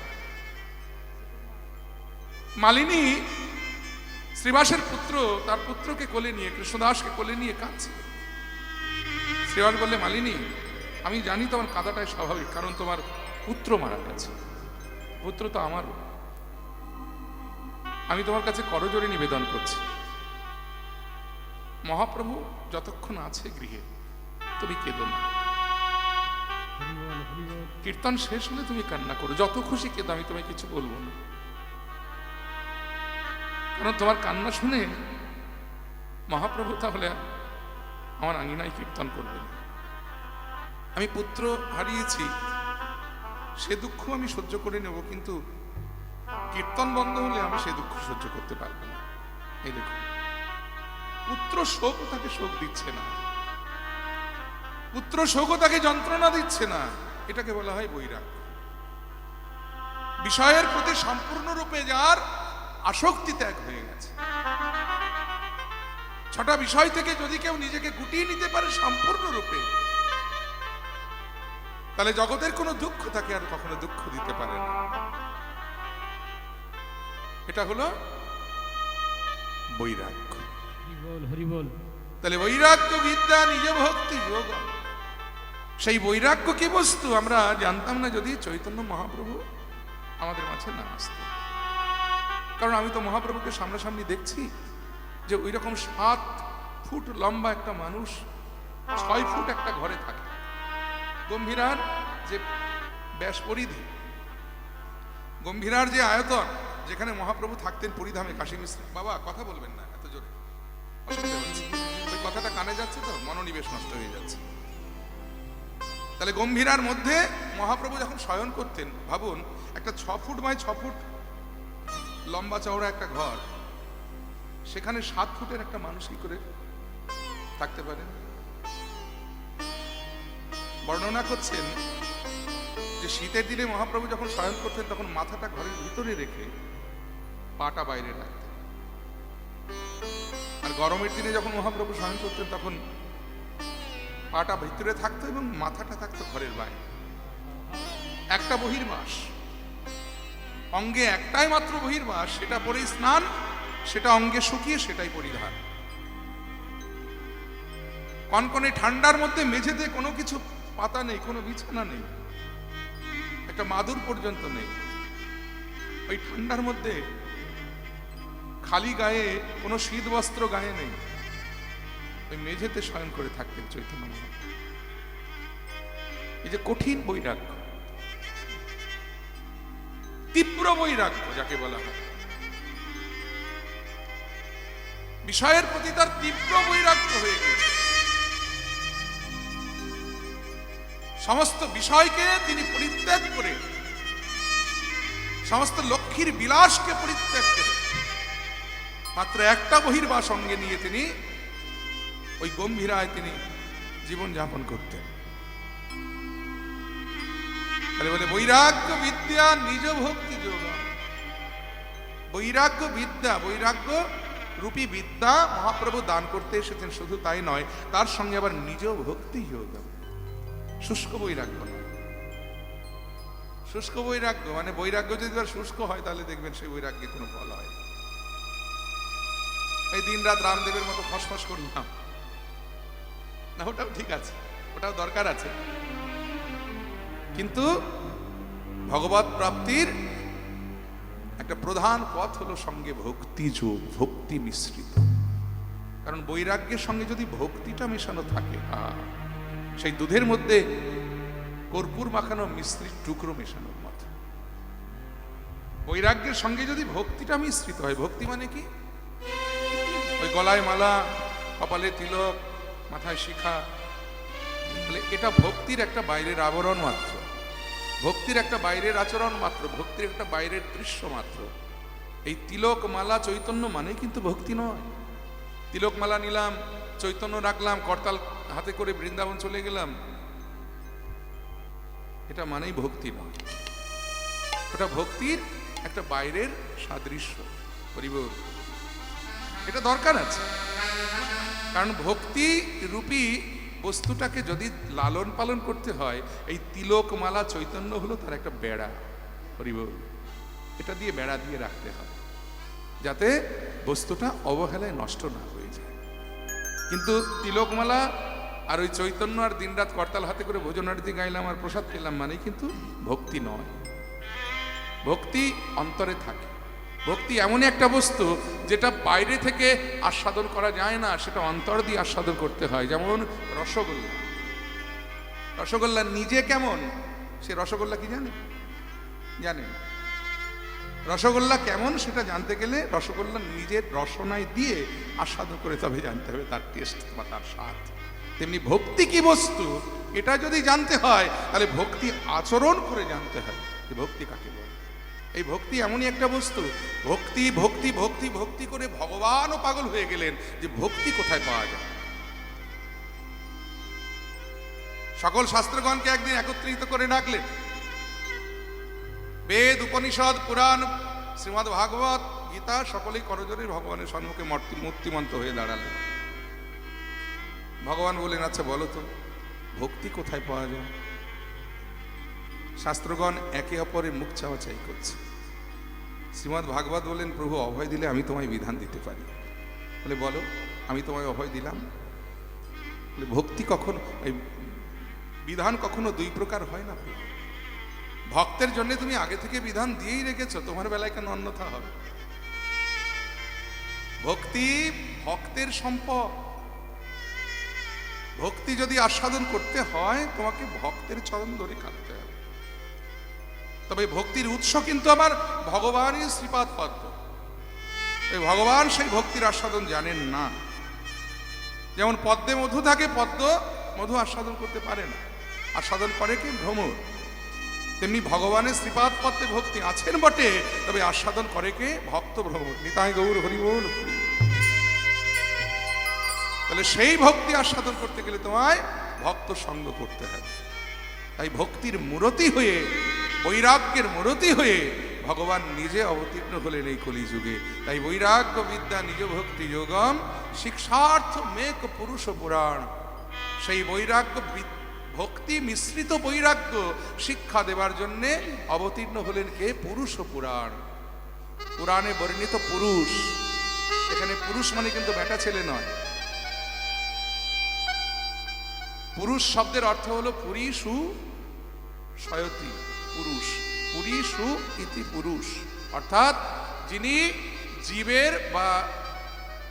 মালিনী শ্রীবাসের পুত্র তার পুত্রকে কোলে নিয়ে, কৃষ্ণদাসকে কোলে নিয়ে কাঁদছে। শ্রীবাস বললে, মালিনী, আমি জানি তোমার কাঁদাটাই স্বাভাবিক, কারণ তোমার পুত্র মারা গেছে। পুত্র তো আমারও। আমি তোমার কাছে করজোড়ে নিবেদন করছি, মহাপ্রভু যতক্ষণ আছে গৃহে তুমি কেঁদো না। কীর্তন শেষ হলে তুমি কান্না করো, যত খুশি কেঁদো, আমি তোমায় কিছু বলবো না। কারণ তোমার কান্না শুনে মহাপ্রভু তাহলে আমার আঙিনায় কীর্তন করবেন। আমি পুত্র হারিয়েছি, সে দুঃখ আমি সহ্য করে নেব, কিন্তু কীর্তন বন্ধ হলে আমি সে দুঃখ সহ্য করতে পারবো না। এই দেখুন, পুত্র শোকও তাকে শোক দিচ্ছে না, পুত্র শোকও তাকে যন্ত্রণা দিচ্ছে না। এটাকে বলা হয় বৈরাগ্য। বিষয়ের প্রতি সম্পূর্ণরূপে যার আসক্তি ত্যাগ হয়ে গেছে। ছটা বিষয় থেকে যদি কেউ নিজেকে গুটিয়ে নিতে পারে সম্পূর্ণরূপে, তাহলে জগতের কোনো দুঃখ তাকে আর কখনো দুঃখ দিতে পারে না। এটা হলো বৈরাগ্য।
হরি বল।
তাহলে বৈরাগ্য বিদ্যা নিজ ভক্তি যোগ। সেই বৈরাগ্য কি বস্তু আমরা জানতাম না যদি চৈতন্য মহাপ্রভু আমাদের মাঝে না আসতেন। কারণ আমি তো মহাপ্রভুকে সামনাসামনি দেখছি যে ওই রকম 7 ফুট লম্বা একটা মানুষ 6 ফুট একটা ঘরে থাকে। গম্ভীরার যে ব্যাস পরিধি, গম্ভীরার যে আয়তন, যেখানে মহাপ্রভু থাকতেন পরিধামে, কাশী মিশ্র বাবা কথা বলবেন না এত জোরে, অসুবিধা হচ্ছে। ওই কথাটা কানে যাচ্ছে তো, মনোনিবেশ নষ্ট হয়ে যাচ্ছে। তাহলে গম্ভীরার মধ্যে মহাপ্রভু যখন শয়ন করতেন, ভাবুন একটা 6 ফুট বাই 6 ফুট লম্বা চওড়া একটা ঘর, সেখানে 7 ফুটের একটা মানুষ কি করে থাকতে পারে? বর্ণনা করছেন যে শীতের দিনে মহাপ্রভু যখন শয়ন করতেন তখন মাথাটা ঘরের ভিতরে রেখে পাটা বাইরে রাখতেন, আর গরমের দিনে যখন মহাপ্রভু শয়ন করতেন তখন পাটা ভিতরে থাকতো এবং মাথাটা থাকতো ঘরের বাইরে। একটা বহির্বাস, অঙ্গে একটাই মাত্র বহির্বাস, সেটা পরেই স্নান, সেটা অঙ্গে শুকিয়ে সেটাই পরিধান। কনকনে ঠান্ডার মধ্যে মেঝেতে কোনো কিছু পাতা নেই, কোনো বিছানা নেই, একটা মাদুর পর্যন্ত নেই। ওই ঠান্ডার মধ্যে খালি গায়ে কোনো শীত বস্ত্র গায়ে নেই, ওই মেঝেতে শয়ন করে থাকতেন চৈতন্য মহাপ্রভু। এই যে কঠিন বৈরাগ্য, তীব্র বৈরাগ্য যাকে বলা হয়, বিষয়ের প্রতি তার তীব্র বৈরাগ্য হয়ে গেছে। সমস্ত বিষয়কে তিনি পরিত্যাগ করে, সমস্ত লক্ষ্মীর বিলাসকে পরিত্যাগ করে মাত্র একটা বহির্বাস সঙ্গে নিয়ে তিনি ওই গম্ভীরায় তিনি জীবন যাপন করতেন। তাহলে বলে বৈরাগ্য বিদ্যা নিজ ভক্তি যোগ। বৈরাগ্য বিদ্যা, বৈরাগ্য রূপী বিদ্যা মহাপ্রভু দান করতে এসেছেন। শুধু তাই নয়, তার সঙ্গে আবার নিজ ভক্তি যোগ। শুষ্ক বৈরাগ্য নয়, শুষ্ক বৈরাগ্য মানে বৈরাগ্য যদি শুষ্ক হয় তাহলে দেখবেন সেই বৈরাগ্যে কোনো ফল হয়। এই দিন রাত রামদেবের মতো ফসফস করলাম না, ওটাও ঠিক আছে, ওটাও দরকার আছে, কিন্তু ভগবত প্রাপ্তির একটা প্রধান পথ হলো সঙ্গে ভক্তি যোগ, ভক্তি মিশ্রিত। কারণ বৈরাগ্যের সঙ্গে যদি ভক্তিটা মেশানো থাকে, সেই দুধের মধ্যে কর্পূর মাখানো মিশ্রিত টুকরো মেশানোর মতো। বৈরাগ্যের সঙ্গে যদি ভক্তিটা মিশ্রিত হয়, ভক্তি মানে কি? ওই গলায় মালা, কপালে তিলক, মাথায় শিখা, তাহলে এটা ভক্তির একটা বাইরের আবরণ মাত্র, ভক্তির একটা বাইরের আচরণ মাত্র, ভক্তির একটা বাইরের দৃশ্য মাত্র। এই তিলক মালা চৈতন্য মানে কিন্তু ভক্তি নয়। তিলক মালা নিলাম, চৈতন্য রাখলাম, করতাল হাতে করে বৃন্দাবন চলে গেলাম, এটা মানেই ভক্তি নয়। ওটা ভক্তির একটা বাইরের সাদৃশ্য। হরিবল, এটা দরকার আছে। কারণ ভক্তি রূপী বস্তুটাকে যদি লালন পালন করতে হয়, এই তিলক মালা চৈতন্য হলো তার একটা বেড়া। হরিবল, এটা দিয়ে বেড়া দিয়ে রাখতে হবে। যাতে বস্তুটা অবহেলায় নষ্ট না হয়ে যায়। কিন্তু তিলকমালা আর ওই চৈতন্য আর দিনরাত করতাল হাতে করে ভোজনারতি গাইলাম আর প্রসাদ পেলাম মানে কিন্তু ভক্তি নয়। ভক্তি অন্তরে থাকে। ভক্তি এমন একটা বস্তু যেটা বাইরে থেকে আস্বাদন করা যায় না, সেটা অন্তর দিয়ে আস্বাদন করতে হয়। যেমন রসগোল্লা, রসগোল্লা নিজে কেমন সে রসগোল্লা কি জানে? জানে না। রসগোল্লা কেমন সেটা জানতে গেলে রসগোল্লা নিজের রসনায় দিয়ে আস্বাদন করে তবে জানতে হবে তার টেস্ট বা তার স্বাদ। তেমনি ভক্তি কি বস্তু এটা যদি জানতে হয় তাহলে ভক্তি আচরণ করে জানতে হয় যে ভক্তি কাকে বলে। এই ভক্তি এমনই একটা বস্তু, ভক্তি ভক্তি ভক্তি ভক্তি করে ভগবানও পাগল হয়ে গেলেন যে ভক্তি কোথায় পাওয়া যায়। সকল শাস্ত্রগণকে একদিন একত্রিত করে ডাকলেন। বেদ, উপনিষদ, পুরাণ, শ্রীমদ্ ভাগবত, গীতা সকলেই করজোরে ভগবানের সম্মুখে মূর্তিমন্ত হয়ে দাঁড়ালেন। ভগবান বললেন, আচ্ছা বলো তো ভক্তি কোথায় পাওয়া যায়? শাস্ত্রগণ একে অপরের মুখ চাওয়াচাই করছে। শ্রীমদ্ ভাগবত বললেন, প্রভু অভয় দিলে আমি তোমায় বিধান দিতে পারি। বলে বলো, আমি তোমায় অভয় দিলাম। বলে ভক্তি কখনো, বিধান কখনো দুই প্রকার হয় না। ভক্তের জন্য তুমি আগে থেকে বিধান দিয়েই রেখেছো, তোমার বেলায় কেন অন্যথা হবে? ভক্তি ভক্তের সম্পদ। ভক্তি যদি আস্বাদন করতে হয় তোমাকে ভক্তের চরণ ধরে কাটতে হবে। তবে ভক্তির উৎস কিন্তু আমার ভগবানই শ্রীপাদ পদ্ম। এই ভগবান সেই ভক্তির আস্বাদন জানেন না। যেমন পদ্মে মধু থাকে, পদ্ম মধু আস্বাদন করতে পারে না, আস্বাদন করে কি ভ্রমর। তেমনি ভগবানের শ্রীপাদ পদ্মে ভক্তি আছেন বটে, তবে আস্বাদন করে কে? ভক্ত ভ্রমর। নিতাই গৌর হরি বল। তাহলে সেই ভক্তি আস্বাদন করতে গেলে তোমায় ভক্ত সঙ্গ করতে হবে। তাই ভক্তির মূরতি হয়ে, বৈরাগ্যের মূরতি হয়ে ভগবান নিজে অবতীর্ণ হলেন এই কলিযুগে। তাই বৈরাগ্য বিদ্যা নিজ ভক্তি যোগম শিক্ষার্থ মেক পুরুষ পুরাণ। সেই বৈরাগ্য ভক্তি মিশ্রিত বৈরাগ্য শিক্ষা দেবার জন্যে অবতীর্ণ হলেন কে? পুরুষ পুরাণ। পুরাণে বর্ণিত পুরুষ, এখানে পুরুষ মানে কিন্তু বেটা ছেলে নয়। পুরুষ শব্দের অর্থ হলো পুরীষু শয়তি, পুরুষ। পুরীষু ইতি পুরুষ, অর্থাৎ যিনি জীবের বা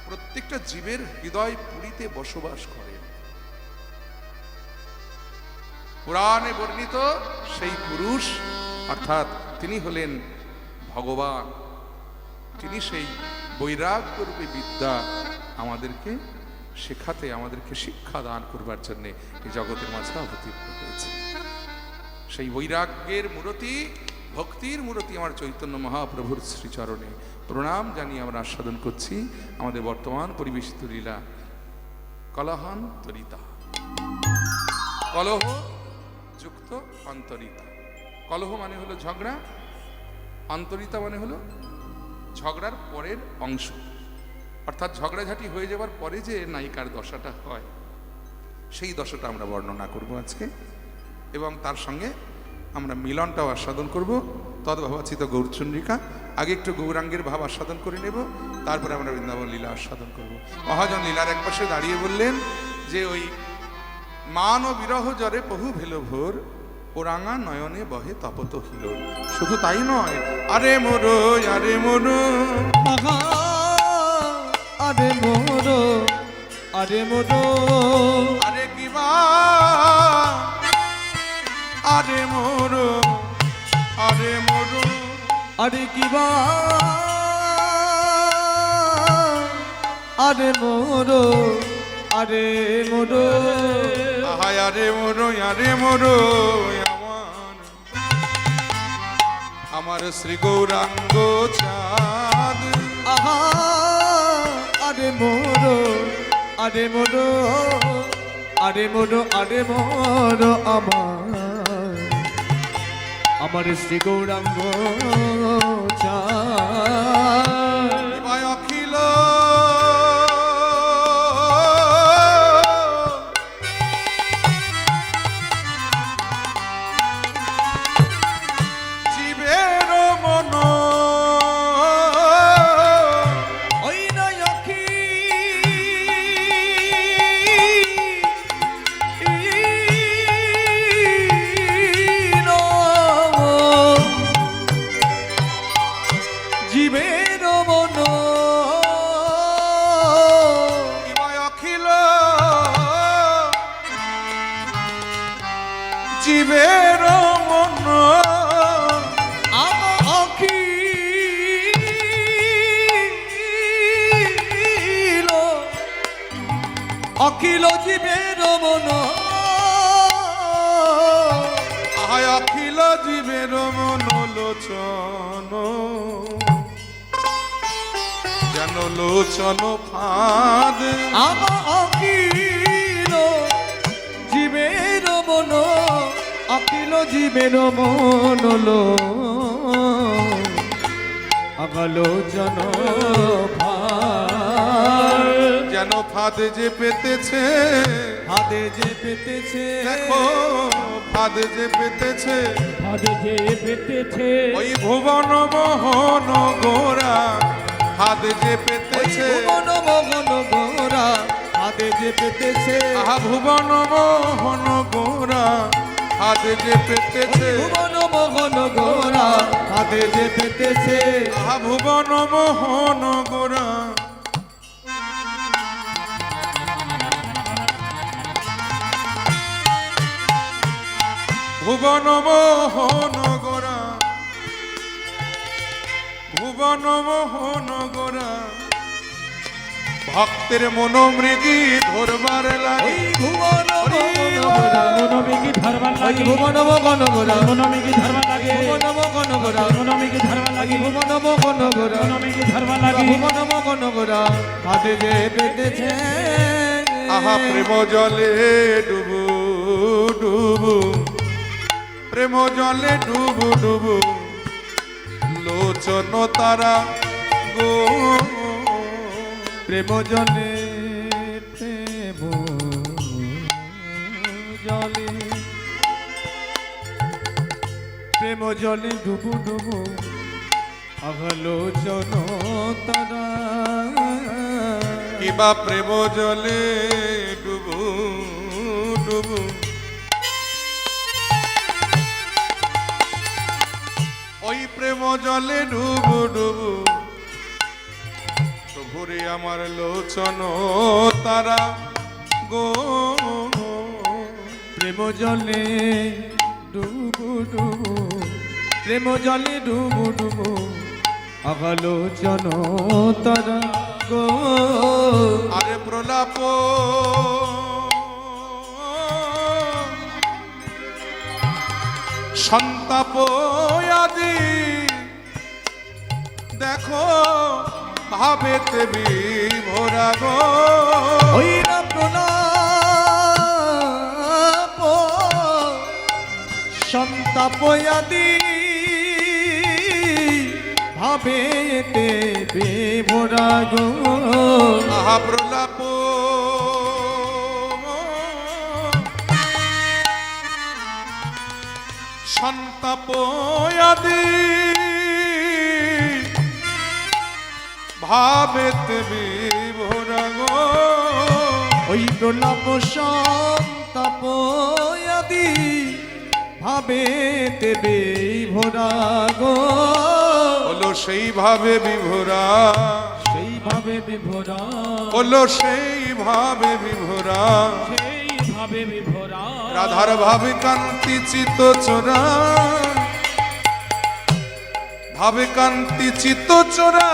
প্রত্যেকটা জীবের হৃদয় পুরীতে বসবাস করেন। পুরাণে বর্ণিত সেই পুরুষ অর্থাৎ তিনি হলেন ভগবান। তিনি সেই বৈরাগ্য রূপে বিদ্যা আমাদেরকে শেখাতে, আমাদেরকে শিক্ষা দান করবার জন্য এই জগতের মাঝে অবতীর্ণ হয়েছে। সেই বৈরাগ্যের মূরতি, ভক্তির মূরতি আমার চৈতন্য মহাপ্রভুর শ্রীচরণে প্রণাম জানিয়ে আমরা আস্বাদন করছি আমাদের বর্তমান পরিবেশিত লীলা কলহান্তরিতা। কলহ যুক্ত অন্তরিতা। কলহ মানে হলো ঝগড়া, অন্তরিতা মানে হলো ঝগড়ার পরের অংশ, অর্থাৎ ঝগড়াঝাটি হয়ে যাবার পরে যে নায়িকার দশাটা হয় সেই দশাটা আমরা বর্ণনা করব আজকে, এবং তার সঙ্গে আমরা মিলনটাও আস্বাদন করব। তদ্ভাবাচিত গৌরচন্দ্রিকা। আগে একটু গৌরাঙ্গের ভাব আস্বাদন করে নেব, তারপরে আমরা বৃন্দাবন লীলা আস্বাদন করব। মহাজন লীলার এক পাশে দাঁড়িয়ে বললেন যে ওই মান ও বিরহ জরে বহু ভেলো ভোর, ও রাঙা নয়নে বহে তপত হিল। শুধু তাই নয়, আরে মোরো আরে মোরো,
আরে মোরো আরে মোরো,
আরে কিবা আরে মোরো আরে মোরো,
আরে কিবা আরে মোরো আরে মোরো,
আহায় আরে মোরো আরে মোরো আমার, আমার শ্রী গৌরাঙ্গ চাঁদ।
আহা আরে মোরো আরে মোরো আরে মোরো আরে মোরো আমার শ্রী গৌরাঙ্গ চাঁদ।
ভাই অখিল জীবের মন জীবের মন
অখিল জীবের মন
আয় অখিল জীবের মনোলোচন যেন লোচন ফাঁদ
অখিল জীবের মন অখিল জীবের মন অবলোচন
যেন ফাঁদ যে পেতেছে
হাতে যে পেতেছে
দেখো ফাঁদ যে পেতেছে
ফাঁদে যে পেতেছে
ওই ভুবন মোহন গোরা ফাঁদ যে পেতেছে
ভুবন মোহন গোরা হাতে যে পেতেছে
আহা ভুবন মোহন গোরা ফাঁদ যে পেতেছে
ভুবন মোহন গোরা হাতে যে পেতেছে
আহা ভুবন মোহন গোরা ভুবন মোহন গোরা ভুবন মোহন গোরা ভক্তের মনোমৃগী ধরবার লাগে
ভুবন মোহন গোরা
মনোমিকি ধরবার লাগি
ভুবন মোহন গোরা
মনোমিকি ধরবার লাগি
ভুবন মোহন গোরা
মনোমিকি ধরবার লাগি
ভুবন মোহন গোরা
মনোমিকি ধরবার লাগি
ভুবন মোহন গোরা হাতে যে পেতেছে
আহা প্রেম জলে ডুবু ডুবু প্রেম জলে ডুবু ডুবু লোচন তারা গো
প্রেম জলে প্রেম জলে প্রেম জলে ডুবু ডুবু আলোচন তারা
কিবা প্রেম জলে ডুবু ডুবু ওই প্রেম জলে ডুবু ডুবু প্রভুরে আমার লোচন তারা গো
প্রেম জলে ডুবু ডুবু প্রেম জলে ডুবু ডুবু আলোচন তারা গো
আরে প্রলাপ সন্তাপ আদি দেখো ভাবেতে বিভোরা গো
ওই না প্রলাপ সন্তাপ আদি ভাবেতে বিভোরা গো
আহা প্রলাপ সন্তাপ আদি ভাবেতে বিভোরা গো
ওই প্রলাপ সন্তাপ আদি ভাবেতে বিভোরা গো
হলো সেইভাবে বিভোরা
সেইভাবে বিভোরা
হলো সেইভাবে বিভোরা
সেইভাবে বিভোরা
রাধার ভাবে কান্তি চিত চোরা ভাবে কান্তি চিত চোরা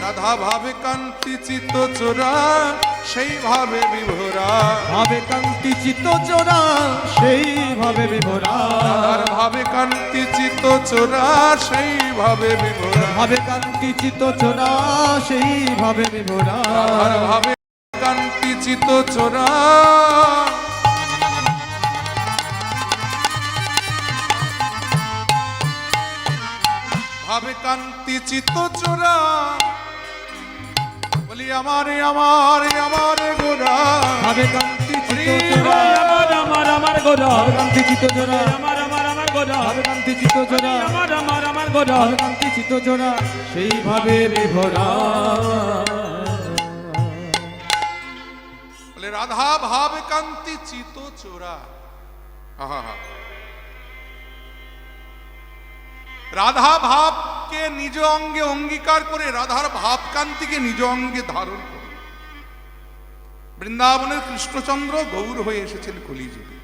রাধা ভাবে কান্তি চিত চোরা সেইভাবে বিভোরা
ভাবে কান্তি চিত্ত চোরা সেইভাবে বিভোরা
রাধার ভাবে কান্তি চিত চোরা সেইভাবে বিভোরা
ভাবে কান্তি চিত্ত চোরা সেইভাবে বিভোরা
রাধার ভাবে কান্তি চিত চোরা ভাবে কান্তি চিত চোরা বলি আমারে আমারে আমারে গোরা
ভাবে কান্তি চিত্ত চোরা
আমার গোরা
ভাবে কান্তি চিত্ত চোরা
আমার গোরা
ভাবে কান্তি চিত্ত চোরা
আমার গোরা
ভাবে কান্তি চিত্ত চোরা সেইভাবে বিভোরা
বলে রাধা ভাবে কান্তি চিত চোরা আহা রাধা ভাবকে নিজ অঙ্গে অঙ্গীকার করে রাধার ভাবকান্তিকে নিজ অঙ্গে ধারণ করে বৃন্দাবনের কৃষ্ণচন্দ্র গৌর হয়ে এসেছেন কলিযুগে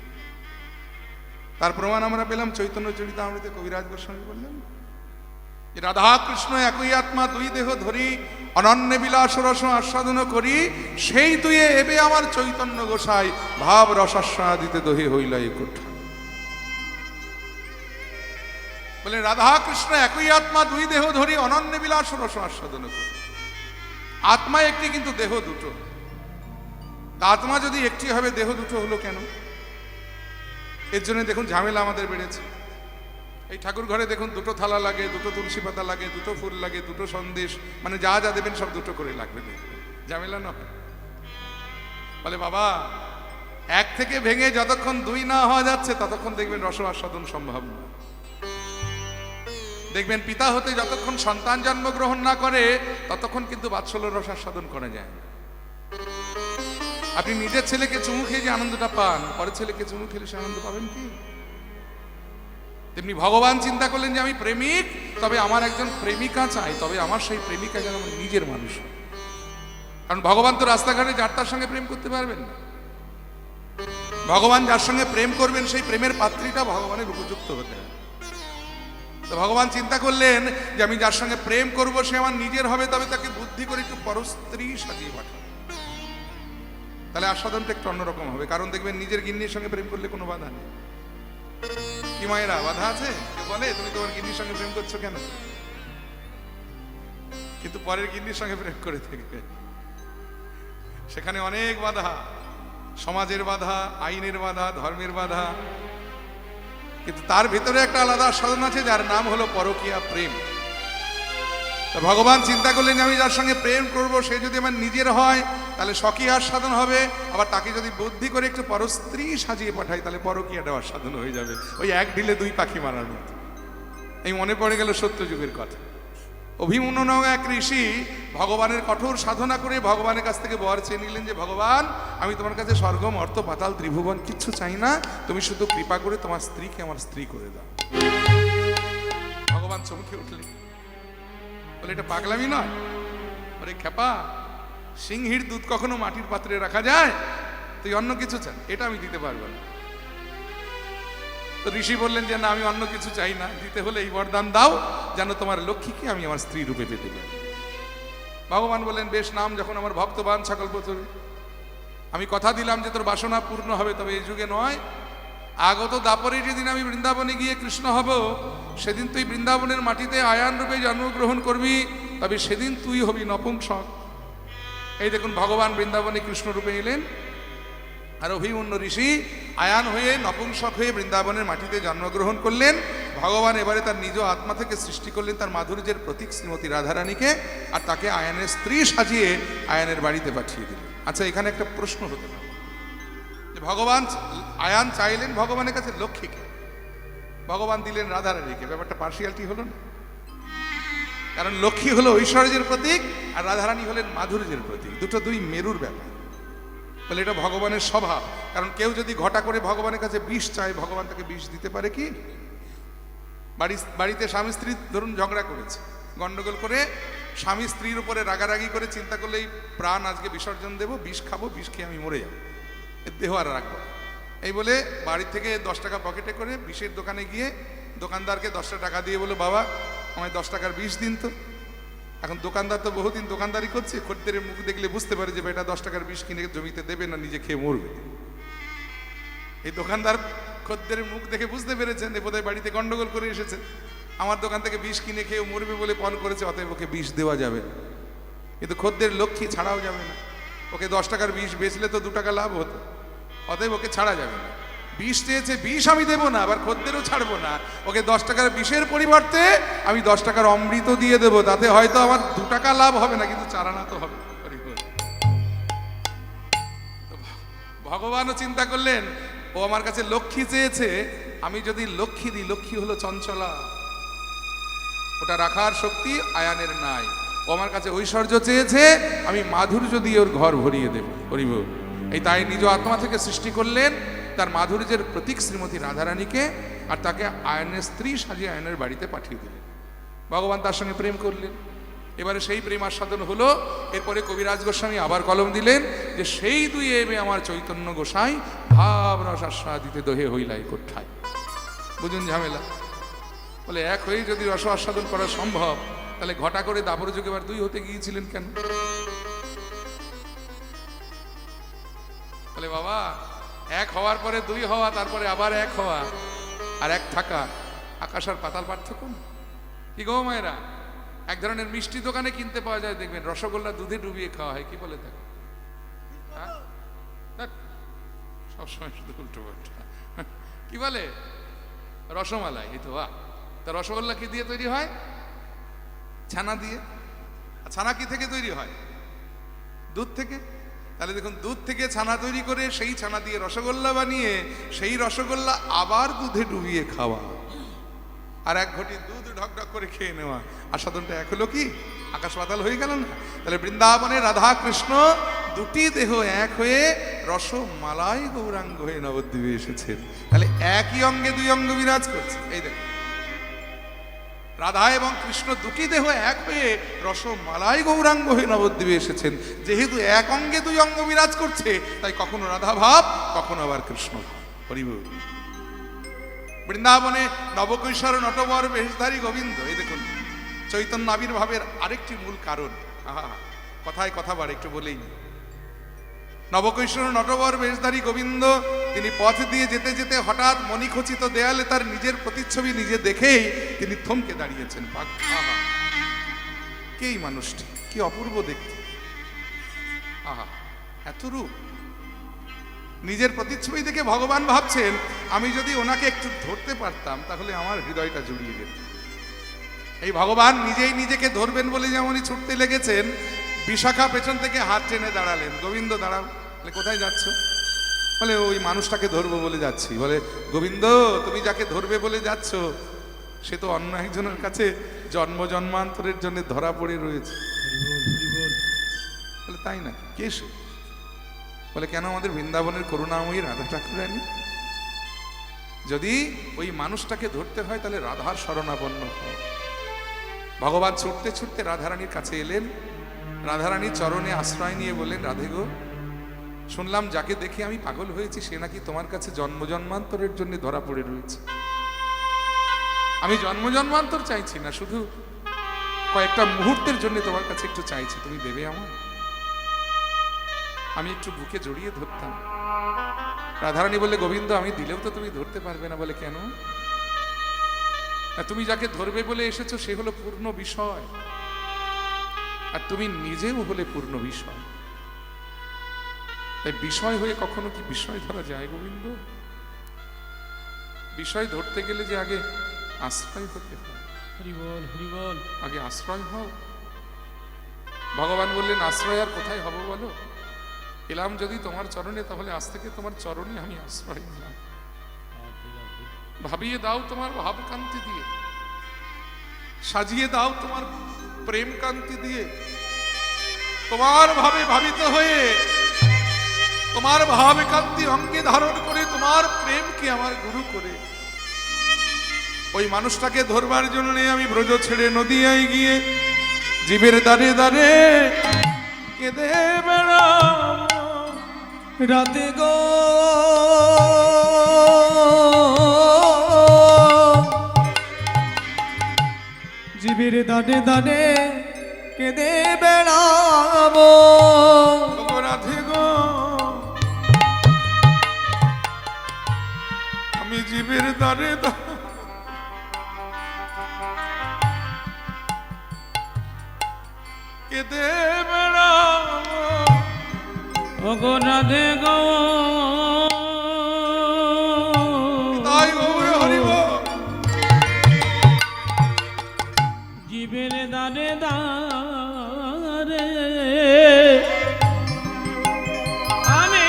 তার প্রমাণ আমরা পেলাম চৈতন্য চরিতামৃতে কবিরাজ গোস্বামী বললেন যে রাধা কৃষ্ণ একই আত্মা, দুই দেহ ধরি অনন্য বিলাস রস আস্বাদন করি, সেই দুয়ে এবে আমার চৈতন্য গোসাই ভাব রসাস্বাদিতে দহে হইল এই কোঠা। বলে রাধা কৃষ্ণ একই আত্মা, দুই দেহ ধরি অনন্য বিলাস রস আস্বাদন করি। আত্মা একটি কিন্তু দেহ দুটো। তা আত্মা যদি একটি হবে দেহ দুটো হলো কেন? এর জন্য দেখুন ঝামেলা আমাদের বেড়েছে। এই ঠাকুর ঘরে দেখুন দুটো থালা লাগে, দুটো তুলসী পাতা লাগে, দুটো ফুল লাগে, দুটো সন্দেশ, মানে যা যা দেবেন সব দুটো করে লাগবে, দেখবেন ঝামেলা না হয়। বলে বাবা এক থেকে ভেঙে যতক্ষণ দুই না হওয়া যাচ্ছে ততক্ষণ দেখবেন রস আস্বাদন সম্ভব না। দেখবেন পিতা হতে যতক্ষণ সন্তান জন্মগ্রহণ না করে ততক্ষণ কিন্তু বাৎসল্য রস আস্বাদন করা যায় না। আপনি নিজের ছেলেকে চুমু খেয়ে যে আনন্দটা পান, পরের ছেলেকে চুমু খেলে সে আনন্দ পাবেন কি? তেমনি ভগবান চিন্তা করলেন যে আমি প্রেমিক, তবে আমার একজন প্রেমিকা চাই, তবে আমার সেই প্রেমিকা যেন আমার নিজের মানুষ হয়। কারণ ভগবান তো রাস্তাঘাটে যার তার সঙ্গে প্রেম করতে পারবেন না। ভগবান যার সঙ্গে প্রেম করবেন সেই প্রেমের পাত্রীটা ভগবানের উপযুক্ত হতে হবে। তো ভগবান চিন্তা করলেন যে আমি যার সঙ্গে প্রেম করব সে আমার নিজের হবে, তবে তাকে বুদ্ধি করে একটু পরস্ত্রী সাজিয়ে পাঠাবো, তাহলে আস্বাদনটা একটু অন্যরকম হবে। কারণ দেখবেন নিজের গিন্নির সঙ্গে প্রেম করলে কোনো বাধা নেই। কি মায়েরা বাধা আছে? বলে তুমি তোমার গিন্নির সঙ্গে প্রেম করছো কেন? কিন্তু পরের গিন্নির সঙ্গে প্রেম করে থাকবে, সেখানে অনেক বাধা, সমাজের বাধা, আইনের বাধা, ধর্মের বাধা। কিন্তু তার ভিতরে একটা আলাদা আস্বাদন আছে যার নাম হলো পরকীয়া প্রেম। তো ভগবান চিন্তা করলেন আমি যার সঙ্গে প্রেম করব সে যদি আমার নিজের হয় তাহলে স্বকীয় আস্বাদন হবে, আবার তাকে যদি বুদ্ধি করে একটু পরস্ত্রী সাজিয়ে পাঠাই তাহলে পরকীয়াটা আস্বাদন হয়ে যাবে। ওই এক ঢিলে দুই পাখি মারার মতো। এই মনে পড়ে গেল সত্যযুগের কথা। অভিমন্যু নামক এক ঋষি ভগবানের কঠোর সাধনা করে ভগবানের কাছ থেকে বর চেয়ে নিলেন যে ভগবান আমি তোমার কাছে স্বর্গ মর্ত পাতাল ত্রিভুবন কিচ্ছু চাই না, তুমি শুধু কৃপা করে তোমার স্ত্রীকে আমার স্ত্রী করে দাও। ভগবান চমকে উঠলেন, বলে এটা পাগলামি নয়? ওরে খেপা, সিংহীর দুধ কখনো মাটির পাত্রে রাখা যায়? তুই অন্য কিছু চান, এটা আমি দিতে পারবো না। তো ঋষি বললেন যে না আমি অন্য কিছু চাই না, দিতে হলে এই বরদান দাও যেন তোমার লক্ষ্মীকে আমি আমার স্ত্রী রূপে পেতে পারি। ভগবান বললেন বেশ, নাম যখন আমার ভক্তবান সকল প্রচুরে, আমি কথা দিলাম যে তোর বাসনা পূর্ণ হবে, তবে এই যুগে নয়, আগত দাপরে যেদিন আমি বৃন্দাবনে গিয়ে কৃষ্ণ হব সেদিন তুই বৃন্দাবনের মাটিতে আয়ান রূপে জন্মগ্রহণ করবি, তবে সেদিন তুই হবি নপুংসক। এই দেখুন ভগবান বৃন্দাবনে কৃষ্ণ রূপে এলেন, আর অভিমন্যু ঋষি আয়ান হয়ে নপুংসক হয়ে বৃন্দাবনের মাটিতে জন্মগ্রহণ করলেন। ভগবান এবারে তার নিজ আত্মা থেকে সৃষ্টি করলেন তার মাধুর্যের প্রতীক শ্রীমতী রাধারানীকে, আর তাকে আয়ানের স্ত্রী সাজিয়ে আয়ানের বাড়িতে পাঠিয়ে দিলেন। আচ্ছা এখানে একটা প্রশ্ন হতে পারে যে ভগবান আয়ান চাইলেন ভগবানের কাছে লক্ষ্মীকে, ভগবান দিলেন রাধারানীকে, ব্যাপারটা পার্সিয়ালিটি হলো না? কারণ লক্ষ্মী হলো ঐশ্বর্যের প্রতীক আর রাধারানী হলেন মাধুর্যের প্রতীক, দুটো দুই মেরুর ব্যাপার। বলে এটা ভগবানের স্বভাব। কারণ কেউ যদি ঘটা করে ভগবানের কাছে বিষ চায় ভগবান তাকে বিষ দিতে পারে কি? বাড়িতে স্বামী স্ত্রী ধরুন ঝগড়া করেছে, গন্ডগোল করে স্বামী স্ত্রীর উপরে রাগারাগি করে চিন্তা করলে এই প্রাণ আজকে বিসর্জন দেবো, বিষ খাবো, বিষ খেয়ে আমি মরে যাবো, এর দেহ আর রাখবো। এই বলে বাড়ি থেকে 10 টাকা পকেটে করে বিষের দোকানে গিয়ে দোকানদারকে 10টা টাকা দিয়ে বলে বাবা আমায় 10 টাকার বিষ দিন তো। এখন দোকানদার তো বহুদিন দোকানদারি করছে, খদ্দেরের মুখ দেখলে বুঝতে পারে যে এটা 10 টাকার বিষ কিনে জমিতে দেবে না নিজে খেয়ে মরবে। এই দোকানদার খদ্দেরের মুখ দেখে বুঝতে পেরেছেন এ বোধহয় বাড়িতে গন্ডগোল করে এসেছে, আমার দোকান থেকে বিষ কিনে খেয়ে মরবে বলে পণ করেছে, অতএব ওকে বিষ দেওয়া যাবে না। কিন্তু খদ্দের লক্ষ্মী ছাড়াও যাবে না, ওকে 10 টাকার বিষ বেচলে তো 2 টাকা লাভ হতো, অতএব ওকে ছাড়া যাবে না। বিষ চেয়েছে, বিষ আমি দেবো না, আবার খদ্দেরও ছাড়বো না, ওকে 10 টাকার বিষের পরিবর্তে আমি 10 টাকার অমৃত দিয়ে দেবো, তাতে হয়তো আমার 2 টাকা লাভ হবে না কিন্তু 4 আনা তো হবে। ভগবানও চিন্তা করলেন ও আমার কাছে লক্ষ্মী চেয়েছে, আমি যদি লক্ষ্মী দিই, লক্ষ্মী হলো চঞ্চলা, ওটা রাখার শক্তি আয়ানের নাই। ও আমার কাছে ঐশ্বর্য চেয়েছে, আমি মাধুর্য দিয়ে ওর ঘর ভরিয়ে দেব, করিব। এই তাই নিজ আত্মা থেকে সৃষ্টি করলেন তার মাধুর্যের প্রতীক শ্রীমতী রাধারানীকে, আর তাকে আয়নের স্ত্রী সাজিয়ে আয়নের বাড়িতে পাঠিয়ে দিলেন। ভগবান তার সঙ্গে প্রেম করলেন, এবারে সেই প্রেম আস্বাদন হলো। এরপরে কবিরাজ গোস্বামী আবার কলম দিলেন যে সেই দুই এবে আমার চৈতন্য গোসাই ভাব রস আস্বাদিতে দহে হইলাই কোঠায়। বুঝুন ঝামেলা। বলে এক হয়ে যদি রস আস্বাদন করা সম্ভব, তাহলে ঘটা করে দাপর যুগে এবার 2 হতে গিয়েছিলেন কেন? বলে বাবা, এক হওয়ার পরে 2 হওয়া, তারপরে আবার এক হওয়া আর এক থাকা, আকাশ আর পাতাল পার্থক্য না? কি গো মায়েরা, এক ধরনের মিষ্টি দোকানে কিনতে পাওয়া যায়, দেখবেন রসগোল্লা দুধে ডুবিয়ে খাওয়া হয়, কি বলে থাকে? সবসময় শুধু উল্টো পাল্টা। কি বলে? রসমালাই। এই তো বাহ। তা রসগোল্লা কি দিয়ে তৈরি হয়? ছানা দিয়ে। ছানা কি থেকে তৈরি হয়? দুধ থেকে। তাহলে দেখুন, দুধ থেকে ছানা তৈরি করে সেই ছানা দিয়ে রসগোল্লা বানিয়ে সেই রসগোল্লা আবার দুধে ডুবিয়ে খাওয়া, আর এক ঘটি দুধ ঢকঢক করে খেয়ে নেওয়া, আস্বাদনটা এক হলো কি? আকাশ পাতাল হয়ে গেল না? তাহলে বৃন্দাবনে রাধা কৃষ্ণ 2টি দেহ এক হয়ে রসমালাই গৌরাঙ্গ হয়ে নবদ্বীপে এসেছেন। তাহলে একই অঙ্গে 2 অঙ্গ বিরাজ করছে। এই দেখুন, রাধা এবং কৃষ্ণ 2টি দেহ এক হয়ে রসমালাই গৌরাঙ্গ হয়ে নবদ্বীপে এসেছেন। যেহেতু এক অঙ্গে 2 অঙ্গ বিরাজ করছে, তাই কখনো রাধা ভাব, কখনো আবার কৃষ্ণ ভাব। হরি বল। বৃন্দাবনে নবকৈশোর নটবর বেশধারী গোবিন্দ। এই দেখুন, চৈতন্য আবির্ভাবের আরেকটি মূল কারণ। আহা, কথায় কথা বাড়ে, একটু বলেই নি। নবকৈশোর নটবর বেশধারী গোবিন্দ তিনি পথ দিয়ে যেতে যেতে হঠাৎ মণিখচিত দেয়ালে তার নিজের প্রতিচ্ছবি নিজে দেখেই তিনি থমকে দাঁড়িয়েছেন। আহা, কে এই মানুষটি? কি অপূর্ব দেখতে! আহা, এত রূপ! নিজের প্রতিচ্ছবি দেখে ভগবান ভাবছেন, আমি যদি ওনাকে একটু ধরতে পারতাম তাহলে আমার হৃদয়টা জুড়িয়ে যেত। এই ভগবান নিজেই নিজেকে ধরবেন বলে যেমনই ছুটতে লেগেছেন, বিশাখা পেছন থেকে হাত টেনে দাঁড়ালেন। গোবিন্দ দাঁড়াও। বলে কোথায় যাচ্ছ? বলে ওই মানুষটাকে ধরবো বলে যাচ্ছি। বলে গোবিন্দ, তুমি যাকে ধরবে বলে যাচ্ছ সে তো অন্য একজনের কাছে জন্ম জন্মান্তরের জন্য ধরা পড়ে রয়েছে। বলে তাই নাকি? কে সে? বলে কেন, আমাদের বৃন্দাবনের করুণাময়ী রাধা ঠাকুরানী। যদি ওই মানুষটাকে ধরতে হয় তাহলে রাধার শরণাপন্ন হয়। ভগবান ছুটতে ছুটতে রাধারানীর কাছে এলেন। রাধারানীর চরণে আশ্রয় নিয়ে বললেন, রাধে গো, শুনলাম যাকে দেখে আমি পাগল হয়েছি সে নাকি তোমার কাছে জন্ম জন্মান্তরের জন্য ধরা পড়ে রয়েছে। আমি জন্ম জন্মান্তর চাইছি না, শুধু কয়েকটা মুহূর্তের জন্য তোমার কাছে একটু চাইছি, তুমি দেবে আমার? আমি একটু বুকে জড়িয়ে ধরতাম। রাধারানী বললে, গোবিন্দ, আমি দিলেও তো তুমি ধরতে পারবে না। বলে কেন? তুমি যাকে ধরবে বলে এসেছো সে হলো পূর্ণ বিষয়, আর তুমি নিজেও হলে পূর্ণ বিষয়। তাই বিষয় হয়ে কখনো কি বিষয় ধরা যায় গোবিন্দ? বিষয় ধরতে গেলে যে আগে আশ্রয় হতে হয়।
হরি বল, হরি বল।
আগে আশ্রয় হও। ভগবান বললেন, আশ্রয় আর কোথায় হব বলো? এলাম যদি তোমার চরণে, তাহলে আজ থেকে তোমার চরণে আমি আশ্রয় নিলাম। ভাবিয়ে দাও তোমার ভাবকান্তি দিয়ে, সাজিয়ে দাও তোমার প্রেম কান্তি দিয়ে। তোমার ভাবে ভাবিত হয়ে, তোমার ভাবকান্তি অঙ্গে ধারণ করে, তোমার প্রেমকে আমার গুরু করে ওই মানুষটাকে ধরবার জন্য আমি ব্রজ ছেড়ে নদিয়ায় গিয়ে জীবের দ্বারে দ্বারে কেঁদে বেড়াবো
রাতে গো। জীবের দানে দানে কেঁদে বেড়াবো।
রাধে গো, আমি জীবের দ্বারে কেঁদে বেড়াবো।
ওগো রাধে গো,
তাই গৌরে হরিব।
জীবের দারে দারে আমি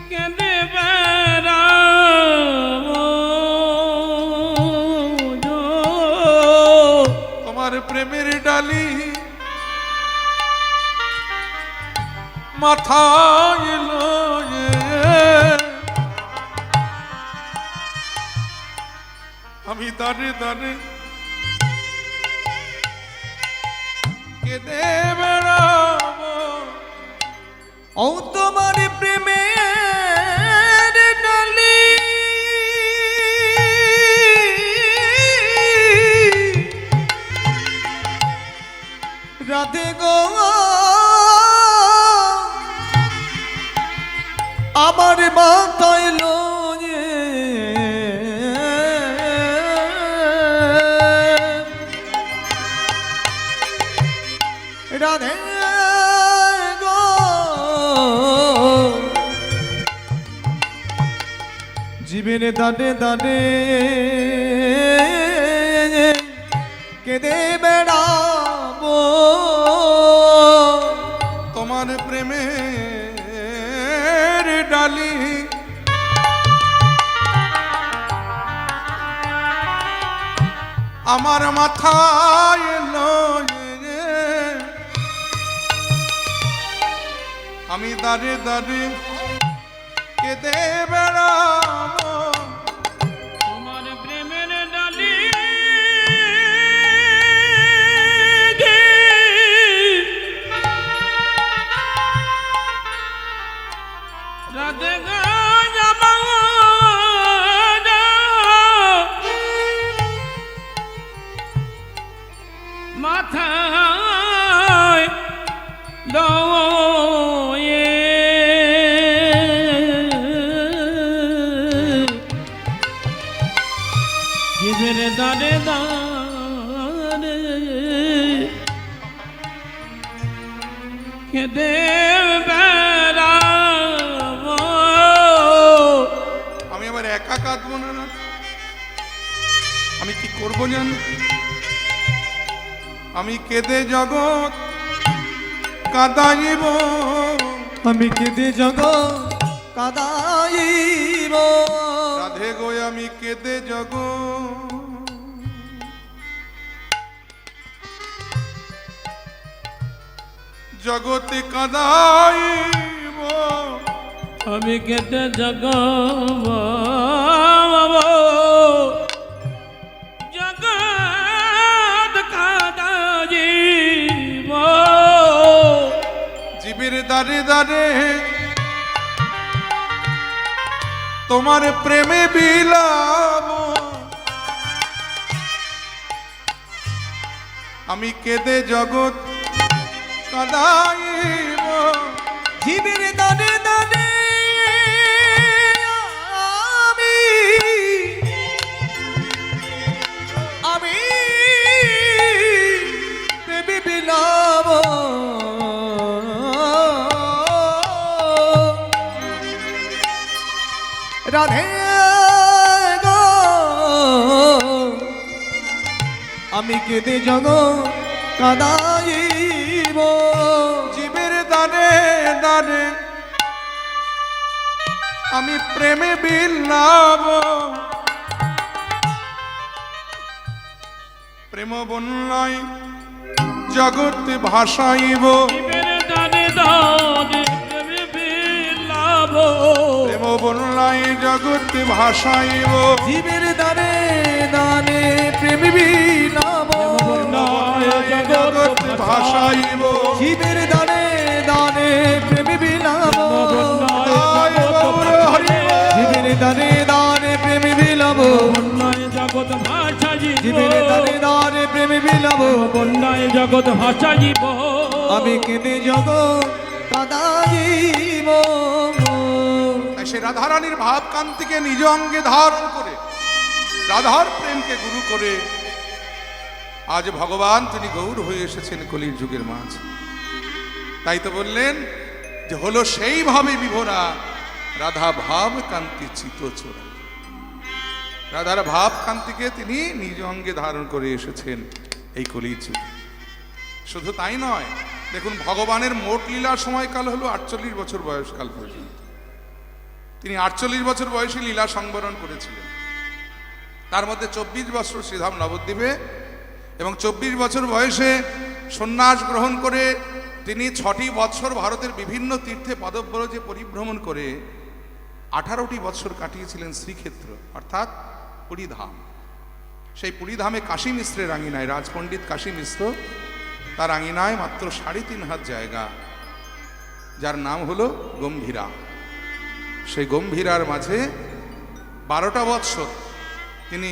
কেঁদে বেড়াবো।
তোমার প্রেমের ডালি মাথায় লয়ে আমি দাঁড়ে দাঁড়ে কেঁদে বেড়াবো।
ও তোমার প্রেমের ডালি রাধে গো আমার মাথায় লয়ে রাধে গো জীবনে দাঁড়ে দাঁড়ে কেঁদে বেড়াবো
তোমার প্রেমের ডালি আমার মাথায় লয়ে আমি দাঁড়ে দাঁড়ে কেঁদে বেড়াবো
তোমার প্রেমের ডালি রাধে মাথায় লয়ে জীবের দাঁড়ে দাঁড়ে কেঁদে বেড়াবো
আমি আবার একা কাঁদবো না না আমি কি করবো জানো আমি কেঁদে জগৎ কাঁদাইব
আমি কেঁদে জগৎ কাঁদাইব
রাধে গো আমি কেঁদে জগৎ জগতে কাঁদাইব
আমি কেটে জগব জগৎ কাদাজিব
জীবের দাঁড়ে দাঁড়ে তোমার প্রেমে বিলাব আমি কেঁদে জগৎ কাঁদাইব
জীবের দাঁড়ে দাঁড়ে আমি প্রেমে বিলাব রাধে গো আমি কেঁদে জগৎ কাঁদাইব
জীবের দাঁড়ে দাঁড়ে আমি প্রেমে বিলাব প্রেম বন্যায় জগৎ ভাসাইব
জীবের দানে দানে প্রেমে বিলাব
প্রেম বন্যায় জগৎ ভাসাইব
জীবের দানে দানে প্রেম বিলাব
জগৎ ভাসাইব
জীবের দানে দানে প্রেম বিলাব জীবের দানে দানে প্রেম বিলাব
বন্যায় জগৎ ভাষা
জীবের দানে দানে প্রেম বিলাব
বন্যায় জগৎ ভাষা জীব
আমি কেঁদে জগৎ কাঁদাইব
তাই সে রাধারানীর ভাব কান্তিকে নিজ অঙ্গে ধারণ করে রাধার প্রেমকে গুরু করে আজ ভগবান তিনি গৌর হয়ে এসেছেন কলির যুগের মাঝ তাই তো বললেন যে হলো সেইভাবে বিভোরা রাধা ভাব কান্তি চিতচোরা রাধার ভাব কান্তিকে তিনি নিজ অঙ্গে ধারণ করে এসেছেন এই কলির যুগে শুধু তাই নয় দেখুন ভগবানের মোট লীলার সময়কাল হলো 48 বছর বয়সকাল পর্যন্ত তিনি 48 বছর বয়সে লীলা সংবরণ করেছিলেন তার মধ্যে 24 বছর শ্রীধাম নবদ্বীপে এবং 24 বছর বয়সে সন্ন্যাস গ্রহণ করে তিনি 6টি বছর ভারতের বিভিন্ন তীর্থে পদব্রজে পরিভ্রমণ করে 18টি বছর কাটিয়েছিলেন শ্রীক্ষেত্র অর্থাৎ পুরীধাম সেই পুরীধামে কাশী মিশ্রের আঙিনায় রাজপণ্ডিত কাশী মিশ্র তার আঙিনায় মাত্র 3.5 হাত জায়গা যার নাম হলো গম্ভীরা। সেই গম্ভীরার মাঝে 12টা বৎসর তিনি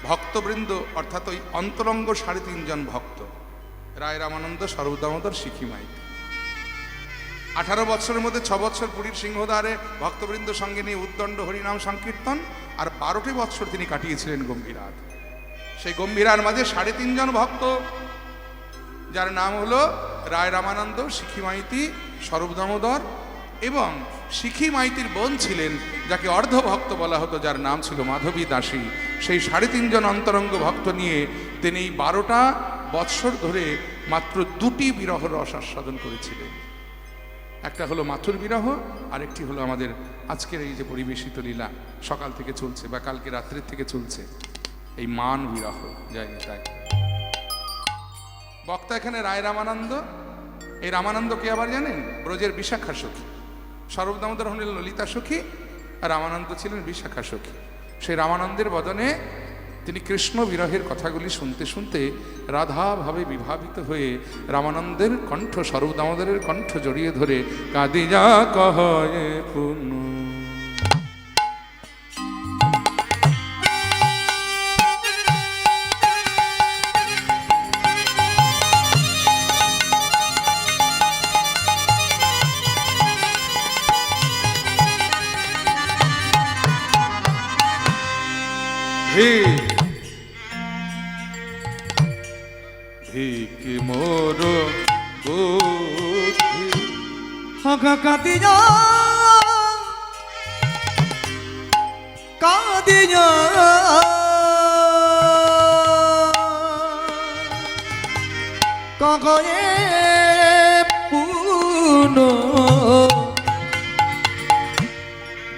ভক্তবৃন্দ অর্থাৎ ওই অন্তরঙ্গ 3.5 জন ভক্ত, রায় রামানন্দ, স্বরূপ দামোদর, শিখিমাই, 18 বৎসরের মধ্যে 6 বৎসর পুরীর সিংহদ্বারে ভক্তবৃন্দ সঙ্গে নিয়ে উদ্দণ্ড হরিনাম সংকীর্তন, আর 12টি বৎসর তিনি কাটিয়েছিলেন গম্ভীরার। সেই গম্ভীরার মাঝে 3.5 জন ভক্ত, যার নাম হলো রায় রামানন্দ, শিখিমাইতি, স্বরূপ দামোদর, এবং শিখিমাইতির বোন ছিলেন যাকে অর্ধভক্ত বলা হতো, যার নাম ছিল মাধবী দাসী। সেই 3.5 জন অন্তরঙ্গ ভক্ত নিয়ে তিনি এই 12টা বৎসর ধরে মাত্র 2টি বিরহ রস আস্বাদন করেছিলেন। একটা হলো মাথুর বিরহ, আরেকটি হলো আমাদের আজকের এই যে পরিবেশিত লীলা সকাল থেকে চলছে বা কালকে রাত্রির থেকে চলছে, এই মান বিরহ। যায়নি তাই বক্তা এখানে রায় রামানন্দ। এই রামানন্দকে আবার জানেন ব্রজের বিশাখা সখী, স্বরূপ দামোদর হলেন ললিতা সখী, আর রামানন্দ ছিলেন বিশাখা সখী। সেই রামানন্দের বদনে তিনি কৃষ্ণ বিরহের কথাগুলি শুনতে শুনতে রাধাভাবে বিভাবিত হয়ে রামানন্দের কণ্ঠ, স্বরূপ দামোদরের কণ্ঠ জড়িয়ে ধরে কাঁদি যা কহে পুনঃ। ভিক মোর বুদ্ধি
কাঁদিয়া কাঁদিয়া কয়ে পুন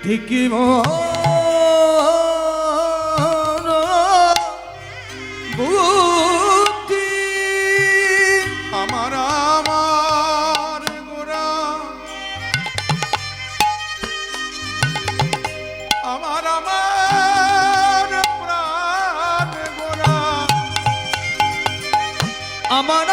ধিকি বুদ্ধি
আমার আমার গোরা, আমার আমার প্রাণ গোরা,
আমার